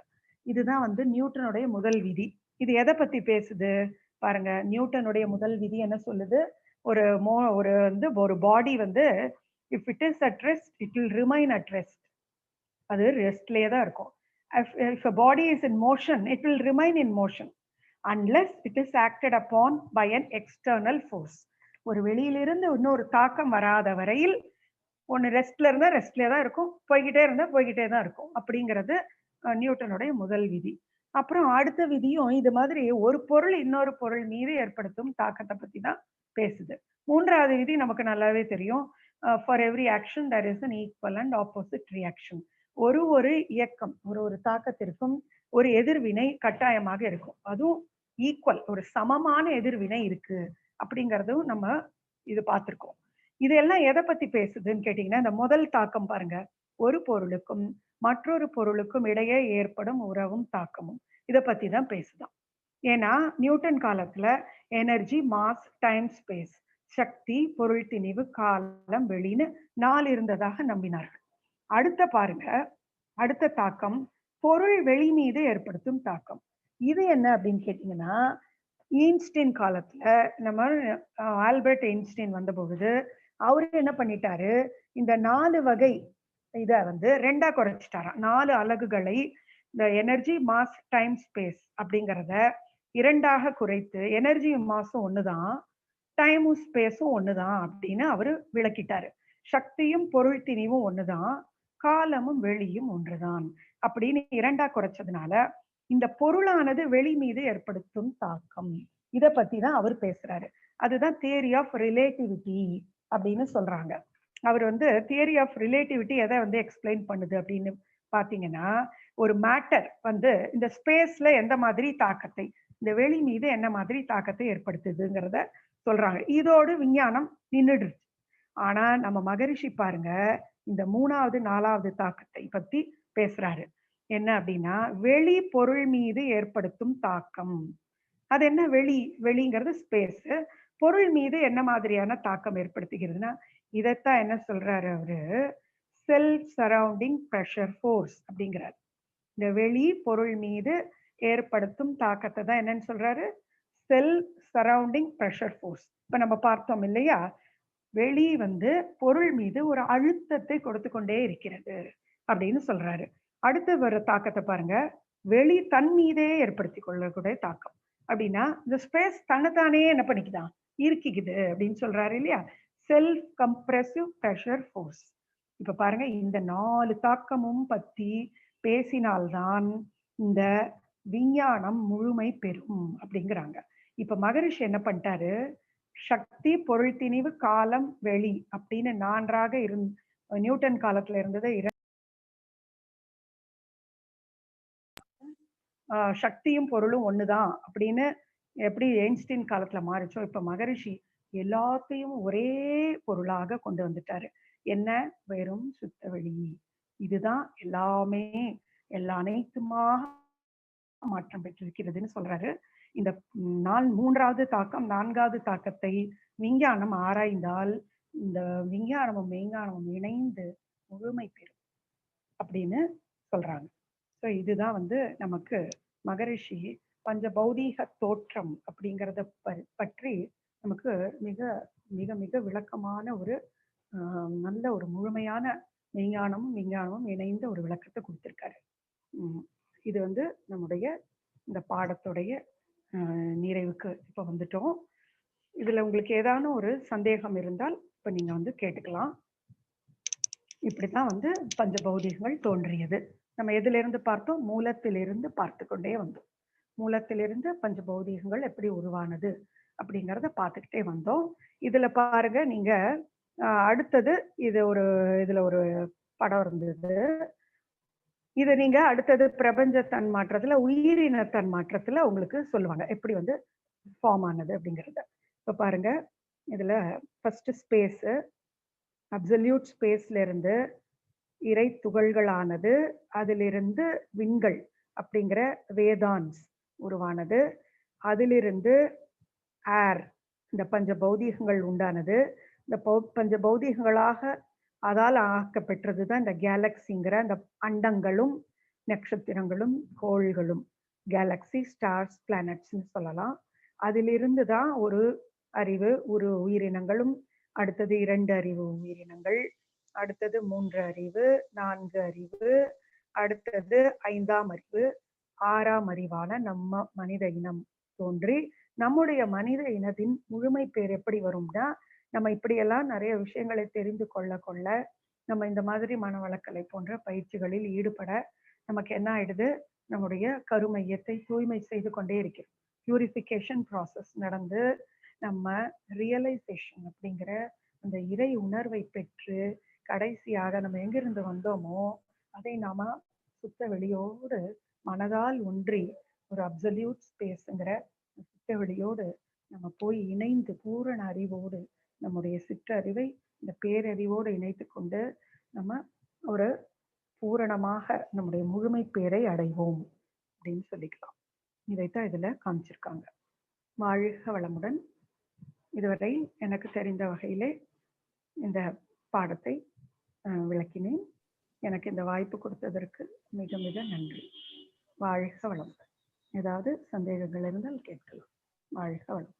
இதுதான் வந்து நியூட்டனுடைய முதல் விதி. இது எதை பத்தி பேசுது பாருங்க. நியூட்டனுடைய முதல் விதி என்ன சொல்லுது, ஒரு பாடி வந்து if it is at rest it will remain at rest. அது ரெஸ்ட்லயே தான் இருக்கும். if a body is in motion it will remain in motion unless it is acted upon by an external force. ஒரு வெளியிலிருந்து இன்னொரு தாக்கம் வராத வரையில் ஒன்னு ரெஸ்ட்ல இருந்தா ரெஸ்ட்லயே தான் இருக்கும், போய்கிட்டே தான் இருக்கும் அப்படிங்கிறது நியூட்டனுடைய முதல் விதி. அப்புறம் அடுத்த விதியும் இது மாதிரி ஒரு பொருள் இன்னொரு பொருள் மீது ஏற்படுத்தும் தாக்கத்தை பத்தி தான் பேசுது. மூன்றாவது விதி நமக்கு நல்லாவே தெரியும். For every action there is an equal and opposite reaction. ஒரு இயக்கம், ஒரு தாக்கத்திற்கும் ஒரு எதிர்வினை கட்டாயமாக இருக்கும். அதுவும் ஈக்குவல், ஒரு சமமான எதிர்வினை இருக்கு அப்படிங்கறதும் நம்ம இது பார்த்திருக்கோம். இதெல்லாம் எதை பத்தி பேசுதுன்னு கேட்டீங்கன்னா, இந்த முதல் தாக்கம் பாருங்க, ஒரு பொருளுக்கும் மற்றொரு பொருளுக்கும் இடையே ஏற்படும் உறவும் தாக்கமும் இதை பத்தி தான் பேசுதான். ஏன்னா நியூட்டன் காலத்துல எனர்ஜி, மாஸ், டைம், ஸ்பேஸ், சக்தி, பொருள் திணிவு, காலம், வெளின்னு 4 இருந்ததாக நம்பினார்கள். அடுத்த தாக்கம் பொருள் வெளி மீது ஏற்படுத்தும் தாக்கம். இது என்ன அப்படின்னு கேட்டீங்கன்னா, ஐன்ஸ்டீன் காலத்துல நம்ம ஆல்பர்ட் ஐன்ஸ்டீன் வந்த பொழுது அவரு என்ன பண்ணிட்டாரு, இந்த 4 வகை இத வந்து 2ஆ குறைச்சிட்டாராம். 4 அலகுகளை, இந்த எனர்ஜி, மாஸ், டைம், ஸ்பேஸ் அப்படிங்கிறத 2ஆக குறைத்து, எனர்ஜியும் மாசும் ஒண்ணுதான், டைமும் ஸ்பேஸும் ஒண்ணுதான் அப்படின்னு அவரு விளக்கிட்டாரு. சக்தியும் பொருள் திணிவும் ஒண்ணுதான், காலமும் வெளியும் ஒன்றுதான் அப்படின்னு 2ஆ குறைச்சதுனால இந்த பொருளானது வெளி மீது ஏற்படுத்தும் தாக்கம், இத பத்தி தான் அவர் பேசுறாரு. அதுதான் தியரி ஆஃப் ரிலேட்டிவிட்டி அப்படின்னு சொல்றாங்க. அவர் வந்து தியரி ஆஃப் ரிலேட்டிவிட்டி எதை வந்து எக்ஸ்பிளைன் பண்ணுது அப்படின்னு பாத்தீங்கன்னா, ஒரு மேட்டர் வந்து இந்த ஸ்பேஸ்ல எந்த மாதிரி தாக்கத்தை, இந்த வெளி மீது என்ன மாதிரி தாக்கத்தை ஏற்படுத்துதுங்கிறத சொல்றாங்க. இதோடு விஞ்ஞானம் நின்றுடுச்சு. ஆனா நம்ம மகரிஷி பாருங்க, இந்த 3வது 4வது தாக்கத்தை பத்தி பேசுறாரு. என்ன அப்படின்னா, வெளி பொருள் மீது ஏற்படுத்தும் தாக்கம். அது என்ன வெளிங்கிறது ஸ்பேஸ். பொருள் மீது என்ன மாதிரியான தாக்கம் ஏற்படுத்துகிறதுனா, இதைத்தான் என்ன சொல்றாரு அவரு, செல்ஃப் சரௌண்டிங் ப்ரெஷர் ஃபோர்ஸ் அப்படிங்கிறார். இந்த வெளி பொருள் மீது ஏற்படுத்தும் தாக்கத்தை தான் என்னன்னு சொல்றாரு, செல்ஃப் சரௌண்டிங் ப்ரெஷர் ஃபோர்ஸ். இப்ப நம்ம பார்த்தோம் இல்லையா, வெளி வந்து பொருள் மீது ஒரு அழுத்தத்தை கொடுத்து கொண்டே இருக்கிறது அப்படின்னு சொல்றாரு. அடுத்து வர தாக்கத்தை பாருங்க, வெளி தன் மீதே ஏற்படுத்தி கொள்ளக்கூடிய தாக்கம். அப்படின்னா இந்த ஸ்பேஸ் தன்னைத்தானே என்ன பண்ணிக்குதான், இருக்கிக்குது அப்படின்னு சொல்றாரு இல்லையா, செல்ஃப் கம்ப்ரெசிவ் ப்ரெஷர் ஃபோர்ஸ். இப்ப பாருங்க, இந்த 4 தாக்கமும் பத்தி பேசினால்தான் இந்த விஞ்ஞானம் முழுமை பெறும் அப்படிங்கிறாங்க. இப்ப மகரிஷி என்ன பண்ணிட்டாரு, சக்தி, பொருள் திணிவு, காலம், வெளி அப்படின்னு 4ஆக நியூட்டன் காலத்துல இருந்தது. சக்தியும் பொருளும் ஒண்ணுதான் அப்படின்னு எப்படி ஐன்ஸ்டீன் காலத்துல மாறிச்சோ, இப்ப மகரிஷி எல்லாத்தையும் ஒரே பொருளாக கொண்டு வந்துட்டாரு. என்ன, வெறும் சுத்த வெளி. இதுதான் எல்லாமே அனைத்துமாக மாற்றம் பெற்றிருக்கிறதுன்னு சொல்றாரு. இந்த 3வது தாக்கம் 4வது தாக்கத்தை விஞ்ஞானம் ஆராய்ந்தால் இந்த விஞ்ஞானமும் மெய்ஞானமும் இணைந்து முழுமை பெறும் அப்படின்னு சொல்றாங்க. ஸோ இதுதான் வந்து நமக்கு மகரிஷி பஞ்ச பௌதீக தோற்றம் அப்படிங்கிறத பற்றி நமக்கு மிக மிக மிக விளக்கமான ஒரு நல்ல ஒரு முழுமையான மெய்ஞானமும் விஞ்ஞானமும் இணைந்த ஒரு விளக்கத்தை கொடுத்திருக்காரு. இது வந்து நம்முடைய இந்த பாடத்துடைய நிறைவுக்கு இப்போ வந்துட்டோம். இதுல உங்களுக்கு ஏதான ஒரு சந்தேகம் இருந்தால் இப்ப நீங்க வந்து கேட்டுக்கலாம். இப்படித்தான் வந்து பஞ்ச பௌதீகங்கள் தோன்றியது. நம்ம எதிலிருந்து பார்த்தோம், மூலத்திலிருந்து பார்த்து கொண்டே வந்தோம். மூலத்திலிருந்து பஞ்ச பௌதீகங்கள் எப்படி உருவானது அப்படிங்கிறத பார்த்துக்கிட்டே வந்தோம். இதுல பாருங்க, நீங்க அடுத்தது இதுல ஒரு படம் இருந்தது. இதை நீங்க அடுத்தது பிரபஞ்ச தன்மாற்றத்துல உயிரின தன்மாற்றத்துல உங்களுக்கு சொல்லுவாங்க எப்படி வந்து ஃபார்ம் ஆனது அப்படிங்கிறத. இப்ப பாருங்க, இதுல ஃபர்ஸ்ட் ஸ்பேஸ், அப்சல்யூட் ஸ்பேஸ்ல இருந்து இறை துகள்களானது, அதிலிருந்து விண்கள் அப்படிங்கிற வேதான்ஸ் உருவானது, அதிலிருந்து ஏர், இந்த பஞ்ச பௌதீகங்கள் உண்டானது. இந்த பஞ்ச பௌதீகங்களாக அதால் ஆக்கப்பெற்றதுதான் இந்த கேலக்சிங்கிற அந்த அண்டங்களும் நட்சத்திரங்களும் கோள்களும், கேலக்சி, ஸ்டார்ஸ், பிளானட்ஸ்ன்னு சொல்லலாம். அதிலிருந்து தான் ஒரு அறிவு, ஒரு உயிரினங்களும், அடுத்தது 2 அறிவு உயிரினங்கள், அடுத்தது 3 அறிவு, 4 அறிவு, அடுத்தது 5ஆம் அறிவு, 6ஆம் அறிவான நம்ம மனித இனம் தோன்றி, நம்முடைய மனித இனத்தின் முழுமை பேர் எப்படி வரும்னா, நம்ம இப்படியெல்லாம் நிறைய விஷயங்களை தெரிந்து கொள்ள நம்ம இந்த மாதிரி மனவளக்கலை போன்ற பயிற்சிகளில் ஈடுபட நமக்கு என்ன ஆயிடுது, நம்முடைய கருமையத்தை தூய்மை செய்து கொண்டே இருக்கிறோம். பியூரிஃபிகேஷன் ப்ராசஸ் நடந்து நம்ம ரியலைசேஷன் அப்படிங்கிற அந்த இறை உணர்வை பெற்று கடைசியாக நம்ம எங்கிருந்து வந்தோமோ அதை நாம சுத்த வெளியோடு மனதால் ஒன்றி ஒரு அப்சல்யூட் ஸ்பேஸ்ங்கிற சுத்த வெளியோடு நம்ம போய் இணைந்து பூரண அறிவோடு நம்முடைய சிற்றறிவை இந்த பேரறிவோடு இணைத்து கொண்டு நம்ம ஒரு பூரணமாக நம்முடைய முழுமை பேரை அடைவோம் அப்படின்னு சொல்லிக்கலாம். இதைத்தான் இதுல காமிச்சிருக்காங்க. வாழ்க வளமுடன். இதுவரை எனக்கு தெரிந்த வகையிலே இந்த பாடத்தை விளக்கினேன். எனக்கு இந்த வாய்ப்பு கொடுத்ததற்கு மிக மிக நன்றி. வாழ்க வளமுடன். ஏதாவது சந்தேகங்கள் இருந்தால் கேட்கலாம். வாழ்க வளமுடன்.